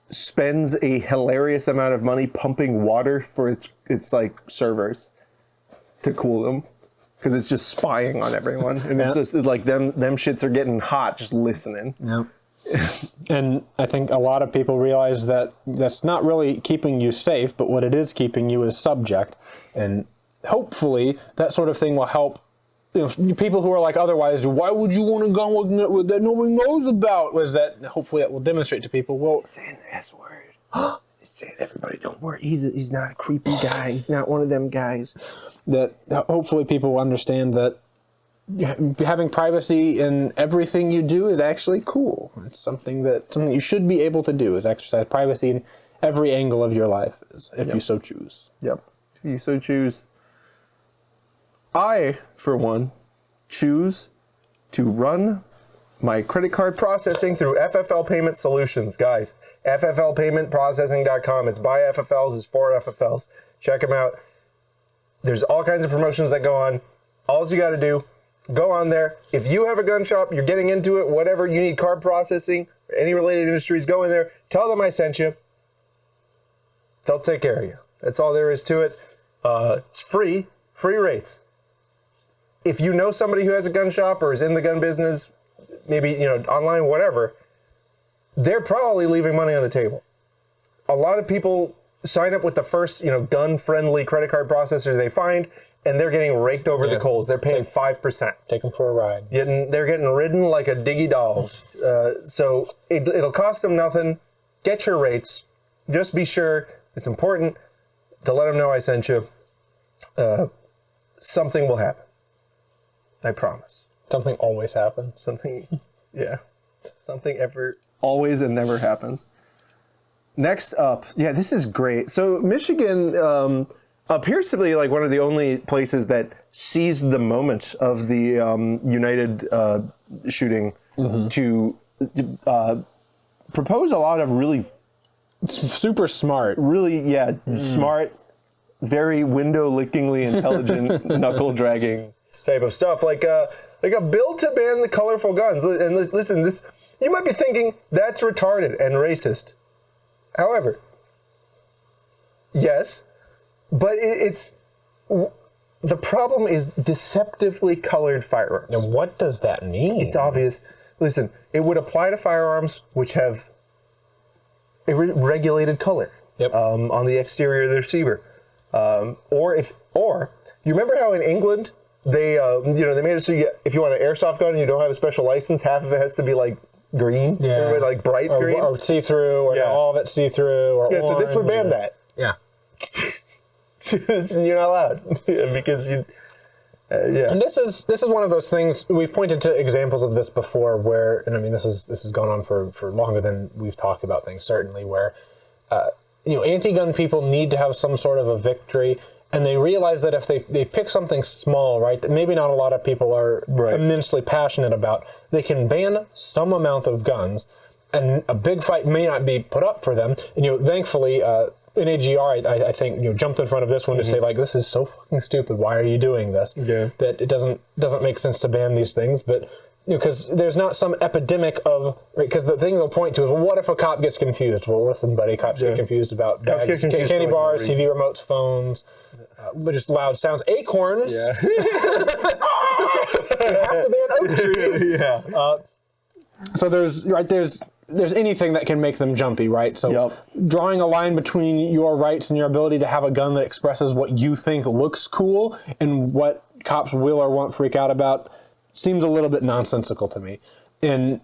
spends a hilarious amount of money pumping water for its like servers to cool them." Because it's just spying on everyone, and it's just like them shits are getting hot just listening. Yeah. And I think a lot of people realize that that's not really keeping you safe, but what it is keeping you is subject. And hopefully that sort of thing will help people who are like, otherwise, why would you want a gun that nobody knows about? Was that hopefully that will demonstrate to people, well, he's saying the S word. He's saying, everybody don't worry. He's not a creepy guy. He's not one of them guys. That hopefully people will understand that having privacy in everything you do is actually cool. It's something you should be able to do, is exercise privacy in every angle of your life, if you so choose. Yep. If you so choose. I, for one, choose to run my credit card processing through FFL Payment Solutions, guys. FFLpaymentprocessing.com. It's by FFLs, it's for FFLs. Check them out. There's all kinds of promotions that go on. All you got to do, go on there. If you have a gun shop, you're getting into it, whatever, you need card processing, any related industries, go in there. Tell them I sent you. They'll take care of you. That's all there is to it. It's free rates. If you know somebody who has a gun shop or is in the gun business, maybe, online, whatever, they're probably leaving money on the table. A lot of people sign up with the first, gun-friendly credit card processor they find, and they're getting raked over the coals. They're paying 5%. Take them for a ride. They're getting ridden like a diggy dog. So it'll cost them nothing. Get your rates. Just be sure, it's important to let them know I sent you. Something will happen. I promise. Something always happens. Something ever, always and never happens. Next up, this is great. So Michigan appears to be like one of the only places that seized the moment of the United shooting to propose a lot of really super smart. Really, smart, very window-lickingly intelligent, knuckle-dragging type of stuff. Like a bill to ban the colorful guns. And listen, this, you might be thinking, that's retarded and racist. However, yes, but it's the problem is deceptively colored firearms. Now, what does that mean? It's obvious. Listen, it would apply to firearms which have a regulated color on the exterior of the receiver, or you remember how in England they they made it so if you want an airsoft gun and you don't have a special license, half of it has to be like green, like bright green, or see-through, or all of it see-through, or orange. So this would ban that. Yeah. You're not allowed because you. And this is one of those things, we've pointed to examples of this before where, and I mean this has gone on for longer than we've talked about things, certainly, where anti-gun people need to have some sort of a victory, and they realize that if they pick something small, right, that maybe not a lot of people are immensely passionate about, they can ban some amount of guns, and a big fight may not be put up for them. And thankfully NAGR, I think, jumped in front of this one to say, like, this is so fucking stupid. Why are you doing this? Yeah. That it doesn't make sense to ban these things. But because there's not some epidemic of, because the thing they'll point to is, well, what if a cop gets confused? Well, listen, buddy, cops get confused about candy bars, TV remotes, phones, just loud sounds, acorns. Yeah. You have to ban oak trees. Yeah. So there's anything that can make them jumpy, right? So drawing a line between your rights and your ability to have a gun that expresses what you think looks cool and what cops will or won't freak out about seems a little bit nonsensical to me. And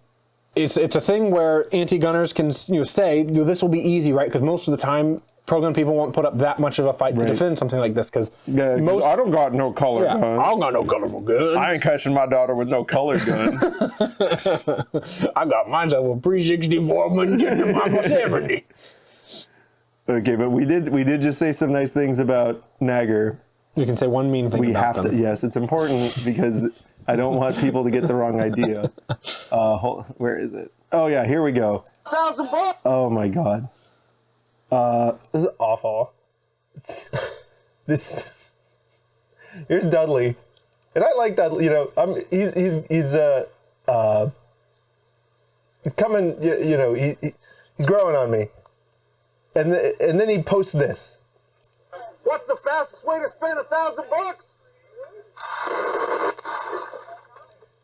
it's a thing where anti-gunners can say, this will be easy, right? Because most of the time, pro-gun people won't put up that much of a fight to defend something like this, because I don't got no colored guns. I don't got no colorful gun. I ain't catching my daughter with no colored gun. I got mine over 364, but getting my 70. Okay, but we did just say some nice things about Nagger. You can say one mean thing about them. Yes, it's important because I don't want people to get the wrong idea. Where is it? Oh yeah, here we go. $1,000. Oh my God. This is awful. Here's Dudley, and I like Dudley. He's coming. He's growing on me. And then he posts this. What's the fastest way to spend $1,000?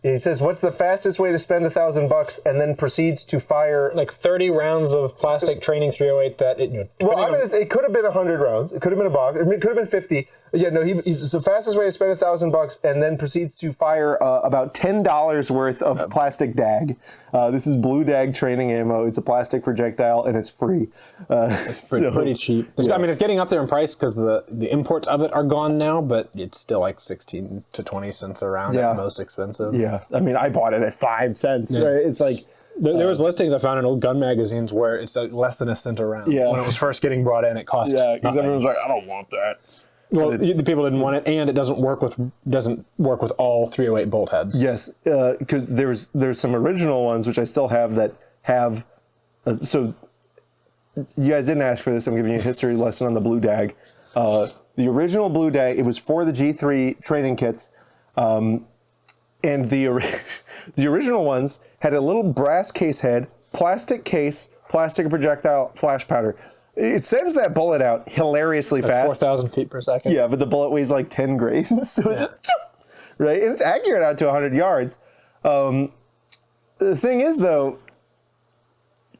He says, "What's the fastest way to spend $1,000?" and then proceeds to fire like 30 rounds of plastic training 308. It could have been 100 rounds. It could have been a box. It could have been 50. Yeah, no. He's the fastest way to spend $1,000, and then proceeds to fire about $10 worth of plastic dag. This is blue dag training ammo. It's a plastic projectile, and it's free. It's pretty cheap. Yeah. I mean, it's getting up there in price because the imports of it are gone now, but it's still like 16 to 20 cents a round at most expensive. Yeah, I mean, I bought it at 5 cents. Yeah. Right? It's like there was listings I found in old gun magazines where it's less than a cent a round. Yeah. When it was first getting brought in, it cost because everyone's like, I don't want that. Well, the people didn't want it, and it doesn't work with all 308 bolt heads. Yes, because there's some original ones which I still have that have. So you guys didn't ask for this. I'm giving you a history lesson on the Blue Dag. The original Blue Dag, it was for the G3 training kits, and the original ones had a little brass case head, plastic case, plastic projectile, flash powder. It sends that bullet out hilariously fast. 4,000 feet per second. Yeah, but the bullet weighs like 10 grains. So it's just, right? And it's accurate out to 100 yards. The thing is, though,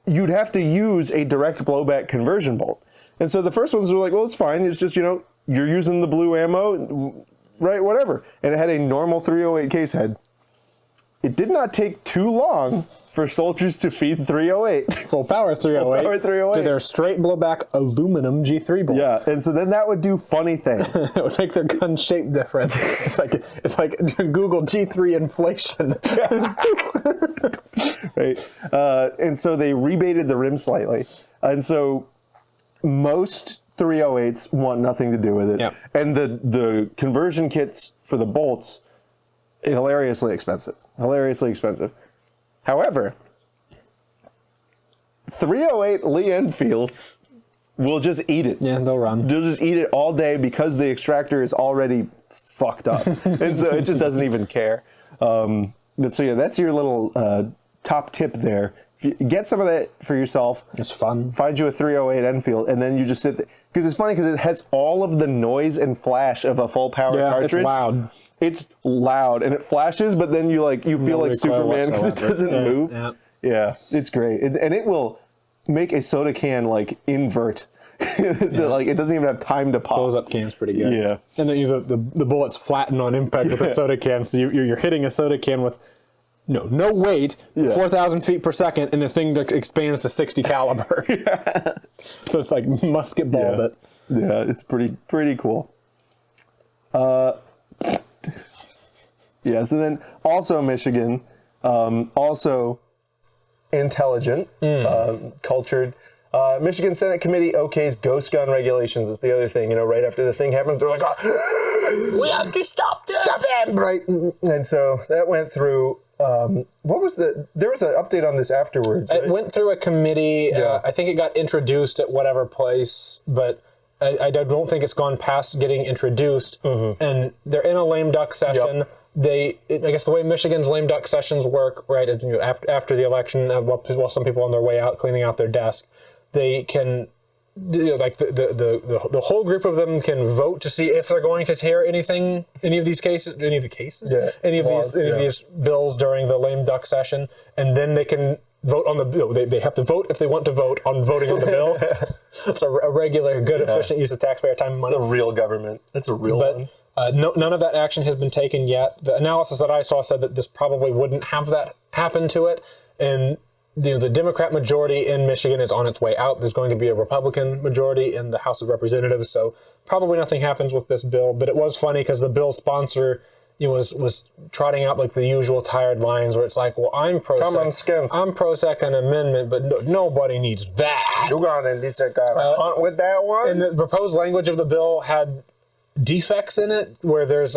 you'd have to use a direct blowback conversion bolt. And so the first ones were like, well, it's fine. It's just, you're using the blue ammo, right? Whatever. And it had a normal 308 case head. It did not take too long for soldiers to feed 308. Full power 308. Full power 308. To their straight blowback aluminum G3 bolt. Yeah, and so then that would do funny things. It would make their gun shape different. It's like Google G3 inflation. Right. And so they rebated the rim slightly. And so most 308s want nothing to do with it. Yep. And the conversion kits for the bolts, hilariously expensive. However, 308 Lee Enfields will just eat it. Yeah, they'll run. They'll just eat it all day because the extractor is already fucked up. And so it just doesn't even care. So yeah, that's your little top tip there. If you get some of that for yourself. It's fun. Find you a 308 Enfield, and then you just sit there. Because it's funny because it has all of the noise and flash of a full power cartridge. It's loud. It's loud, and it flashes, but then you feel like Superman because it doesn't move. Yeah, it's great. And it will make a soda can invert. So it doesn't even have time to pop. Blows up can's pretty good. Yeah. And then the bullets flatten on impact with a soda can, so you're hitting a soda can with no weight, 4,000 feet per second, and the thing expands to 60 caliber. So it's like musket balled it. Yeah, it's pretty cool. Yeah, so then also Michigan, also intelligent, cultured. Michigan Senate Committee okays ghost gun regulations. It's the other thing, right after the thing happens, they're like, oh, we have to stop them, right? And so that went through. There was an update on this afterwards, right? It went through a committee. I think it got introduced at whatever place, but I don't think it's gone past getting introduced. And they're in a lame duck session. I guess the way Michigan's lame duck sessions work, right, after the election, while some people on their way out cleaning out their desk, they can, the whole group of them can vote to see if they're going to tear any of these bills during the lame duck session, and then they can vote on the bill. They have to vote if they want to vote on voting on the bill. It's a regular, good, efficient use of taxpayer time and money. It's a real government. That's a real one. None of that action has been taken yet. The analysis that I saw said that this probably wouldn't have that happen to it. And the Democrat majority in Michigan is on its way out. There's going to be a Republican majority in the House of Representatives. So probably nothing happens with this bill. But it was funny because the bill sponsor was trotting out the usual tired lines where it's like, well, I'm pro-Second Amendment, but nobody needs that. You're going to hunt with that one? And the proposed language of the bill had defects in it where there's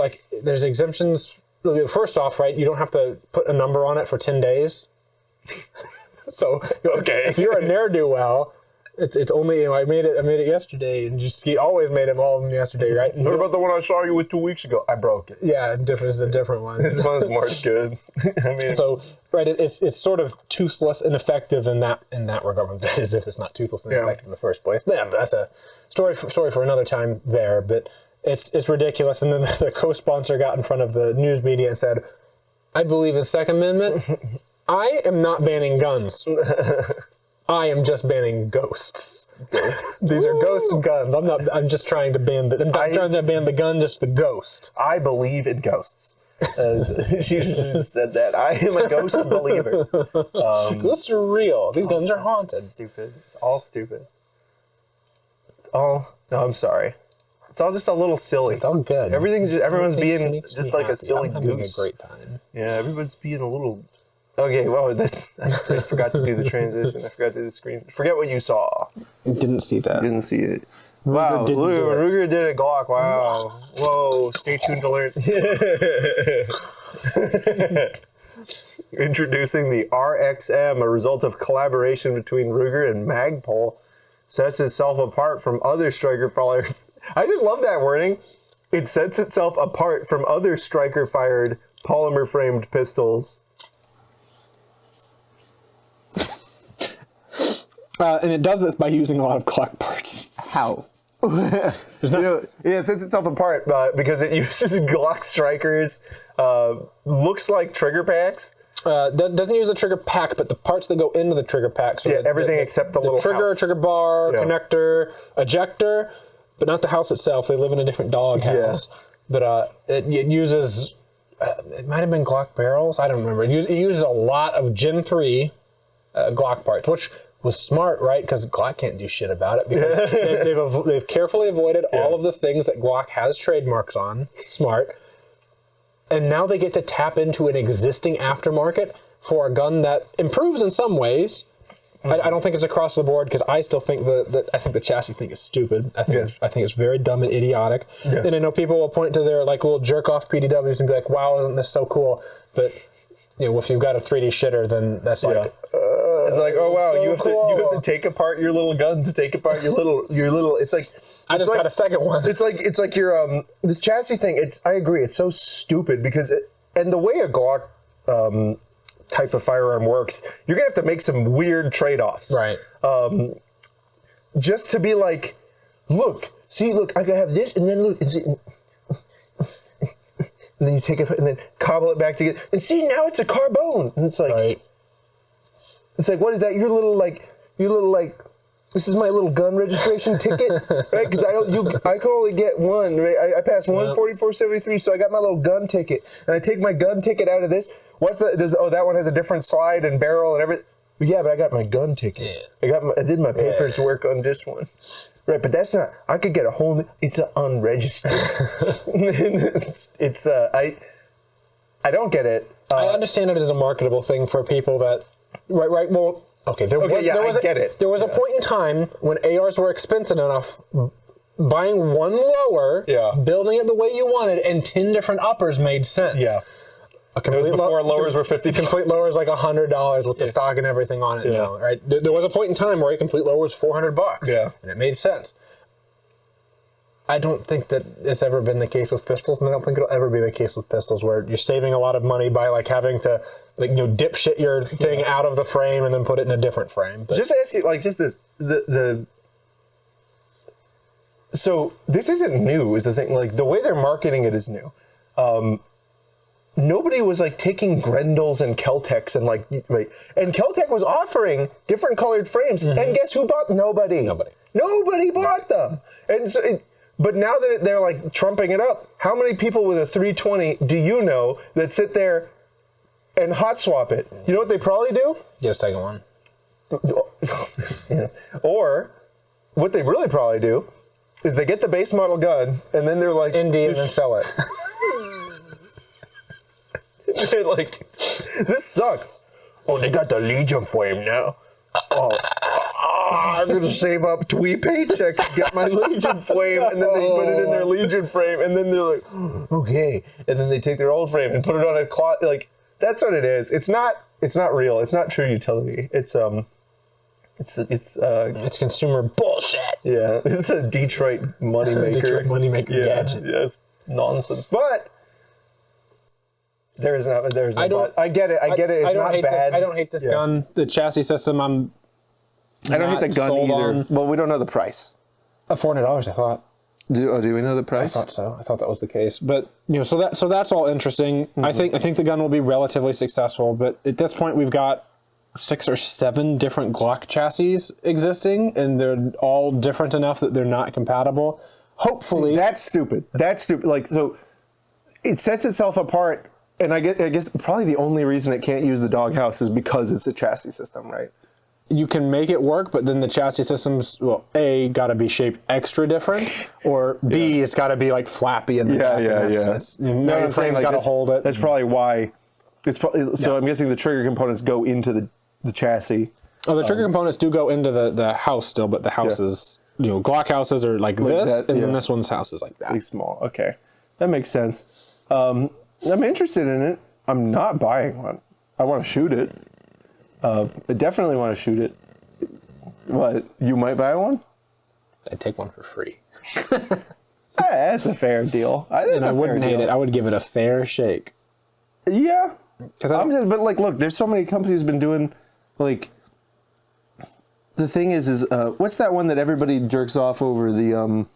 exemptions. First off, right, you don't have to put a number on it for 10 days. So if you're a ne'er-do-well, it's only I made it yesterday, and he always made all of them yesterday, right? What about the one I saw you with 2 weeks ago? I broke it. Yeah, this is a different one. This one's more good. So right, it's sort of toothless and effective in that regard, as if it's not toothless and effective in the first place. But yeah, that's a story for another time there. But it's ridiculous. And then the co-sponsor got in front of the news media and said, "I believe in Second Amendment. I am not banning guns. I am just banning ghosts. These are ghost guns. I'm just trying to ban trying to ban the gun, just the ghost. I believe in ghosts." She said that. I am a ghost believer. Ghosts are real. These guns are haunted. Stupid. It's all stupid. No, I'm sorry. It's all just a little silly. It's all good. Everyone's being just like a silly I'm having goose. a great time. Yeah, everyone's being a little Okay, well, I forgot to do the transition. I forgot to do the screen. Forget what you saw. Didn't see that. Didn't see it. Wow, Ruger did it. Glock. Wow. Whoa. Stay tuned to learn. Introducing the RXM, a result of collaboration between Ruger and Magpul, sets itself apart from other striker-fired. I just love that wording. It sets itself apart from other striker-fired polymer-framed pistols. And it does this by using a lot of Glock parts. How? It sets itself apart because it uses Glock strikers. Looks like trigger packs. Doesn't use the trigger pack, but the parts that go into the trigger pack. So everything except the little trigger, house. trigger bar, connector, ejector, but not the house itself. They live in a different dog house. But it uses, it might have been Glock barrels. I don't remember. It uses a lot of Gen 3 Glock parts, which was smart, right? Because Glock can't do shit about it because they've carefully avoided all of the things that Glock has trademarks on. Smart. And now they get to tap into an existing aftermarket for a gun that improves in some ways. I don't think it's across the board because I still think I think the chassis thing is stupid. I think it's very dumb and idiotic. Yeah. And I know people will point to their like little jerk off PDWs and be like, "Wow, isn't this so cool?" But if you've got a 3D shitter, then that's like. It's like, oh wow, so you have to take apart your little gun to take apart your little. It's like I just got a second one. It's like your this chassis thing. I agree. It's so stupid because and the way a Glock type of firearm works, you're gonna have to make some weird trade-offs, right? Just to be like, look, I can have this, and then look, and then you take it and then cobble it back together, and see now it's a carbone, and it's like. Right. It's like, what is that? Your little this is my little gun registration ticket, right? Because I can only get one, right? I passed 144.73, so I got my little gun ticket, and I take my gun ticket out of this. What's that? That one has a different slide and barrel and everything. But yeah, but I got my gun ticket. Yeah. I did my papers work on this one, right? But that's not. I could get a whole. It's an unregistered. It's I don't get it. I understand it as a marketable thing for people that. Right. Well, okay. I get it. There was a point in time when ARs were expensive enough. Buying one lower, building it the way you wanted, and 10 different uppers made sense. Yeah. It was before lowers were $50. Complete lower is like $100 with the stock and everything on it now, right? There was a point in time where a complete lower was $400. Yeah. And it made sense. I don't think that it's ever been the case with pistols, and I don't think it'll ever be the case with pistols where you're saving a lot of money by like having to dipshit your thing out of the frame and then put it in a different frame. But just ask you this so this isn't new is the thing. Like the way they're marketing it is new. Nobody was like taking Grendels and Keltecs and and Keltec was offering different colored frames, and guess who bought? Nobody bought them. And so but now that they're like trumping it up, how many people with a 320 do you know that sit there and hot swap it? You know what they probably do? get a second one. Or what they really probably do is they get the base model gun and then they're like, Indie and then sell it. They're like, this sucks. Oh, they got the Legion frame now. I'm gonna save up 2 paychecks to get my Legion frame, and then they put it in their Legion frame, and then they're like, okay, and then they take their old frame and put it on a cloth. Like that's what it is. It's not real. It's not true utility. It's consumer bullshit. Yeah, it's a Detroit moneymaker. Detroit moneymaker gadget. Yeah, it's nonsense. But there's no. I get it. It's not bad. I don't hate this gun. The chassis system. I don't hate the gun either. Well, we don't know the price. $400, I thought. Do we know the price? I thought so. I thought that was the case. But so that's all interesting. Mm-hmm. I think the gun will be relatively successful. But at this point, we've got 6 or 7 different Glock chassis existing, and they're all different enough that they're not compatible. Hopefully, that's stupid. Like, so it sets itself apart, and I guess probably the only reason it can't use the doghouse is because it's a chassis system, right? You can make it work, but then the chassis systems, well, A, got to be shaped extra different, or B, it's got to be like flappy in the back. Yeah. No frame's got to hold it. That's probably why It's probably so. I'm guessing the trigger components go into the chassis. Oh, the trigger components do go into the house still, but the houses, Glock houses are like this, that, and then this one's house is like that. Like small. Okay, that makes sense. I'm interested in it. I'm not buying one. I want to shoot it. I definitely want to shoot it. What? You might buy one? I'd take one for free. That's a fair deal. And I wouldn't hate it. I would give it a fair shake. Yeah. Because but like, look, there's so many companies been doing, like, the thing is what's that one that everybody jerks off over and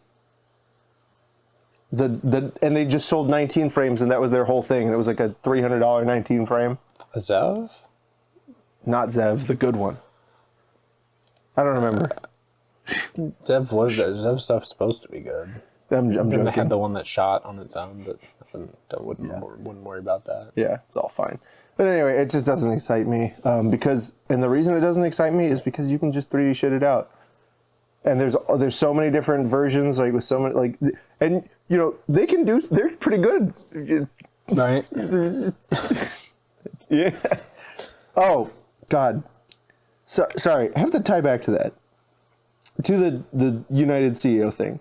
they just sold 19 frames and that was their whole thing and it was like a $300 19 frame. A Zev? Not Zev, the good one. I don't remember. Zev stuff's supposed to be good. I'm Then joking. they had the one that shot on its own, but wouldn't worry about that. Yeah, it's all fine. But anyway, it just doesn't excite me and the reason it doesn't excite me is because you can just 3D shit it out. And there's so many different versions, like with so many and they're pretty good. Right? Yeah. Oh God. So, sorry, I have to tie back to that. To the United CEO thing.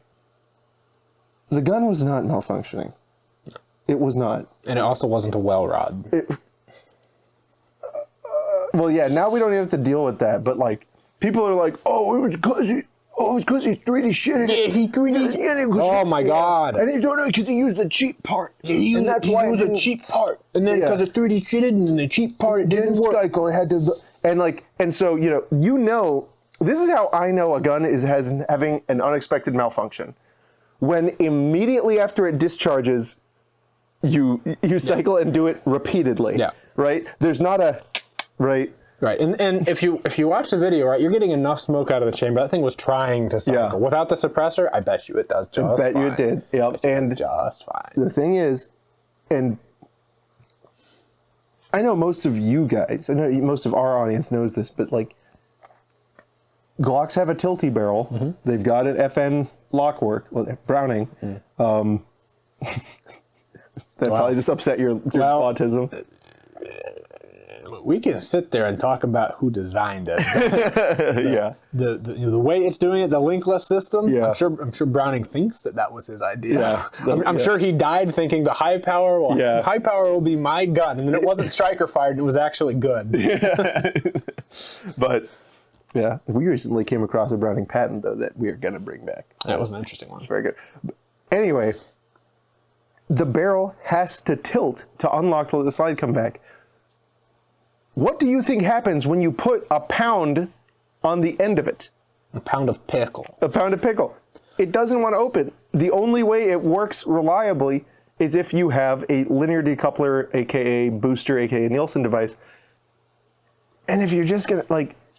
The gun was not malfunctioning. It was not. And it also wasn't a well rod. Well, yeah, now we don't even have to deal with that, but like, people are like, oh, it was because he 3D shitted it. Yeah, he 3D. Oh my God. And he don't know because he used the cheap part. Yeah, and that's why it was a didn't- cheap part. And then because it 3D shitted and then the cheap part, it didn't work. cycle. It had to, and so this is how I know a gun is having an unexpected malfunction. When immediately after it discharges, you cycle and do it repeatedly. Yeah. Right. There's not a right. Right, and if you watch the video, right, you're getting enough smoke out of the chamber. That thing was trying to cycle. Yeah. Without the suppressor, I bet you it does just fine. I bet you it did. Yep. And just fine. the thing is, and I know most of you guys, I know most of our audience knows this, but like, Glocks have a tilty barrel. Mm-hmm. They've got an FN lockwork, Browning. Mm. That probably just upset your autism. We can sit there and talk about who designed it. Yeah. The way it's doing it, the linkless system. Yeah. I'm sure Browning thinks that was his idea. Yeah. I'm sure he died thinking the high power will be my gun, and then it wasn't striker fired; it was actually good. Yeah. But yeah, we recently came across a Browning patent though that we are going to bring back. That was an interesting one. It's very good. Anyway, the barrel has to tilt to unlock to let the slide come back. What do you think happens when you put a pound on the end of it? A pound of pickle. A pound of pickle. It doesn't want to open. The only way it works reliably is if you have a linear decoupler, aka booster, aka Nielsen device. And if you're just gonna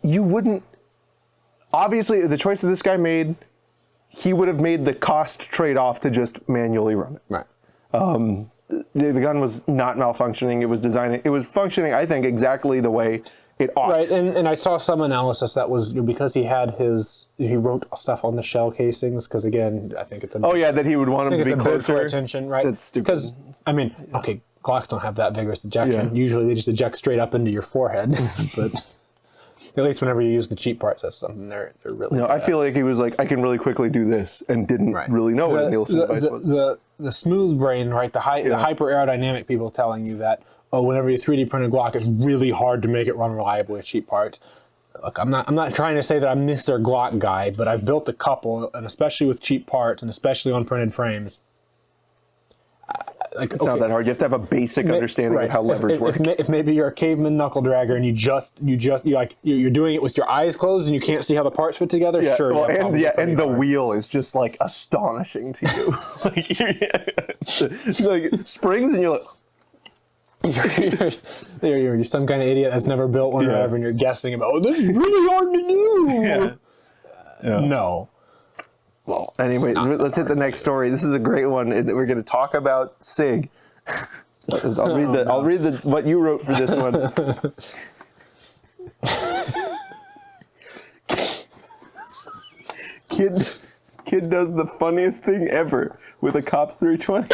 you wouldn't. Obviously, the choice that this guy made, he would have made the cost trade-off to just manually run it. Right. The gun was not malfunctioning. It was functioning, I think, exactly the way it ought. Right, and I saw some analysis that was because he wrote stuff on the shell casings, because again, I think it's a... Oh yeah, that he would want them to be closer. Attention, right? That's stupid. Because, I mean, okay, Glocks don't have that vigorous ejection. Yeah. Usually they just eject straight up into your forehead, but at least whenever you use the cheap parts, that's something they're really... I feel like he was like, I can really quickly do this, and didn't really know what a Nielsen device was. The smooth brain, right? The hyper aerodynamic people telling you that, whenever you 3D print a Glock, it's really hard to make it run reliably with cheap parts. Look, I'm not trying to say that I'm Mr. Glock guy, but I've built a couple, and especially with cheap parts, and especially on printed frames. It's not that hard. You have to have a basic understanding of how levers work. If maybe you're a caveman knuckle dragger and you're doing it with your eyes closed and you can't see how the parts fit together, sure. Well, and the wheel is just like astonishing to you. like springs, and you're like, you're some kind of idiot that's never built one or whatever, and you're guessing about, this is really hard to do. Yeah. No. Well, anyways, let's hit the next story. This is a great one. We're going to talk about SIG. I'll read what you wrote for this one. Kid does the funniest thing ever with a Cops 320.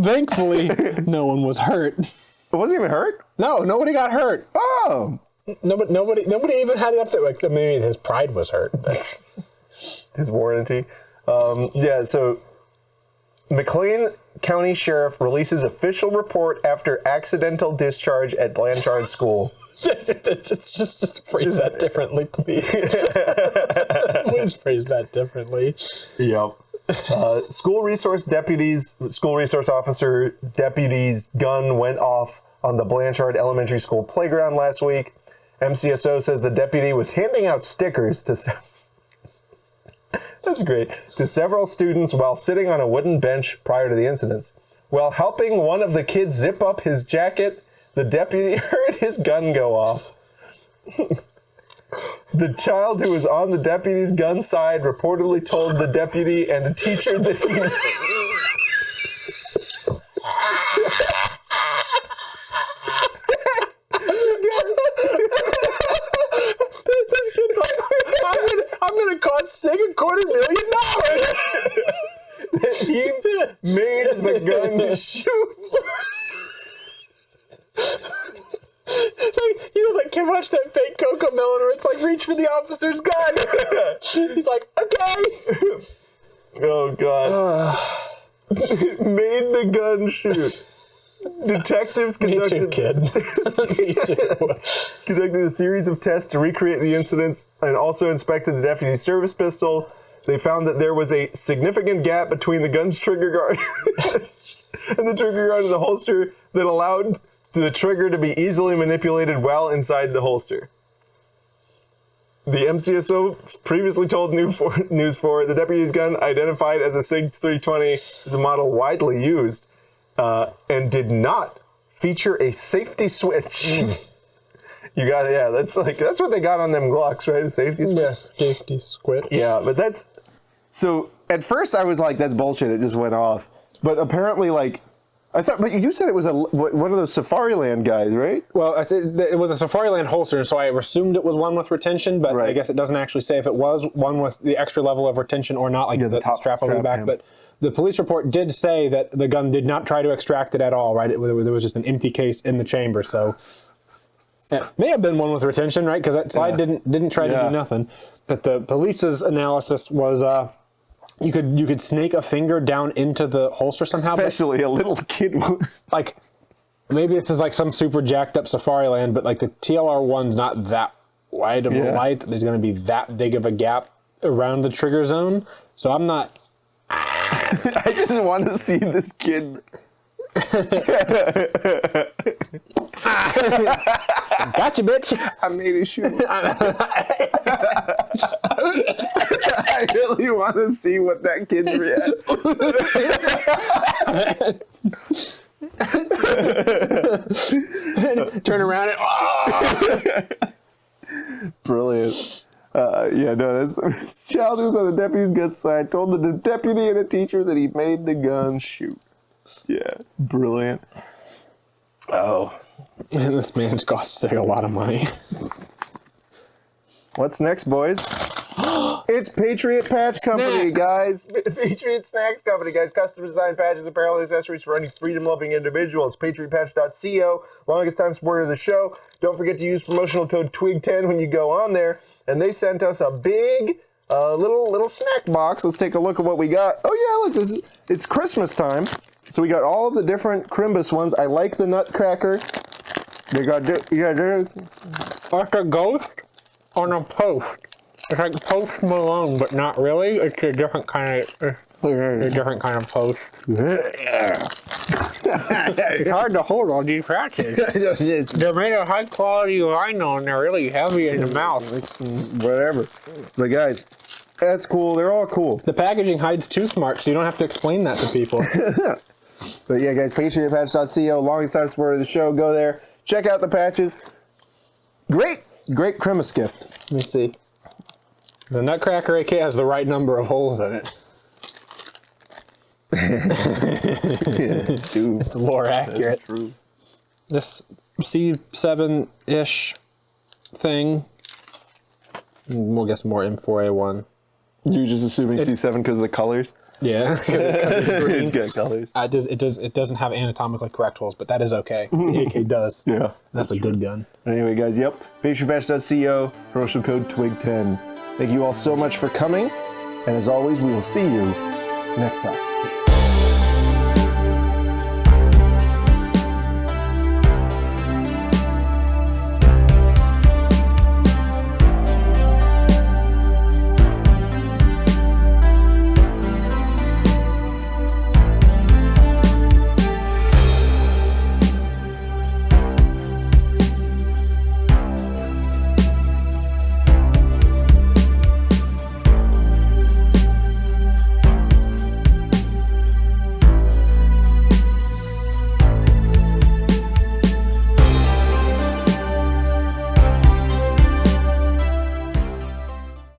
Thankfully, no one was hurt. It wasn't even hurt? No, nobody got hurt. Oh. Nobody even had it up there. Like, maybe his pride was hurt. His warranty. Yeah, so McLean County Sheriff releases official report after accidental discharge at Blanchard School. just phrase that differently, please. Please phrase that differently. Yep. School resource officer deputy's gun went off on the Blanchard Elementary School playground last week. MCSO says the deputy was handing out stickers to that's great, to several students while sitting on a wooden bench prior to the incidents. While helping one of the kids zip up his jacket, the deputy heard his gun go off. The child who was on the deputy's gun side reportedly told the deputy and a teacher that he... I'm gonna cost Sig $250,000. that he made the gun shoot. It's like, you know, like, can watch that fake Coco Melon where it's like, reach for the officer's gun. He's like, okay. Oh, God. Made the gun shoot. Detectives conducted a series of tests to recreate the incidents and also inspected the deputy's service pistol. They found that there was a significant gap between the gun's trigger guard and the trigger guard of the holster that allowed the trigger to be easily manipulated while inside the holster. The MCSO previously told News 4 the deputy's gun, identified as a SIG 320, is a model widely used and did not feature a safety switch. You got it, yeah. That's what they got on them Glocks, right? A safety switch. Yes, safety switch. Yeah, but that's so. At first, I was like, "That's bullshit." It just went off. But apparently, like, I thought. But you said it was one of those Safariland guys, right? Well, I said it was a Safariland holster, so I assumed it was one with retention, but Right. I guess it doesn't actually say if it was one with the extra level of retention or not, like the top strap over the back. yeah. But the police report did say that the gun did not try to extract it at all, right? There was just an empty case in the chamber, so it may have been one with retention, right? Because that slide didn't try to do nothing. But the police's analysis was you could snake a finger down into the holster somehow. Especially a little kid. Like, maybe this is like some super jacked up Safariland, but like the TLR one's not that wide of a light that there's going to be that big of a gap around the trigger zone. So I'm not. I just want to see this kid. Gotcha, bitch. I made a shoot. I really want to see what that kid's reaction. Turn around and Brilliant. Yeah, no, this child who was on the deputy's gun side told the deputy and a teacher that he made the gun shoot. Yeah, brilliant. Oh. and this man's cost Sig a lot of money. What's next, boys? It's Patriot Patch Company, guys. Patriot Snacks Company, guys. Custom designed patches, apparel, and accessories for any freedom-loving individual. It's patriotpatch.co. Longest time supporter of the show. Don't forget to use promotional code TWIG10 when you go on there. And they sent us a big little snack box. Let's take a look at what we got. Oh, yeah, look, it's Christmas time. So we got all of the different Crimbus ones. I like the Nutcracker. They got, Like a ghost on a post. It's like Post Malone, but not really. It's a different kind of post. It's hard to hold all these patches. They're made of high quality vinyl and they're really heavy in the mouth. Whatever. But guys, that's cool. They're all cool. The packaging hides tooth marks, so you don't have to explain that to people. But yeah, guys, patriotpatch.co, longest time supporter of the show. Go there, check out the patches. Great Christmas gift. Let me see. The Nutcracker AK has the right number of holes in it. Dude, It's lore accurate. that's true. This C7-ish thing. We'll get some more M4A1. You just assuming C7 because of the colors? Yeah, because it's green. It's got colors. It doesn't have anatomically correct holes, but that is okay. The AK does. Yeah. That's a good gun. Anyway, guys, yep. patriotbatch.co, promotional code TWIG10. Thank you all so much for coming. And as always, we will see you next time.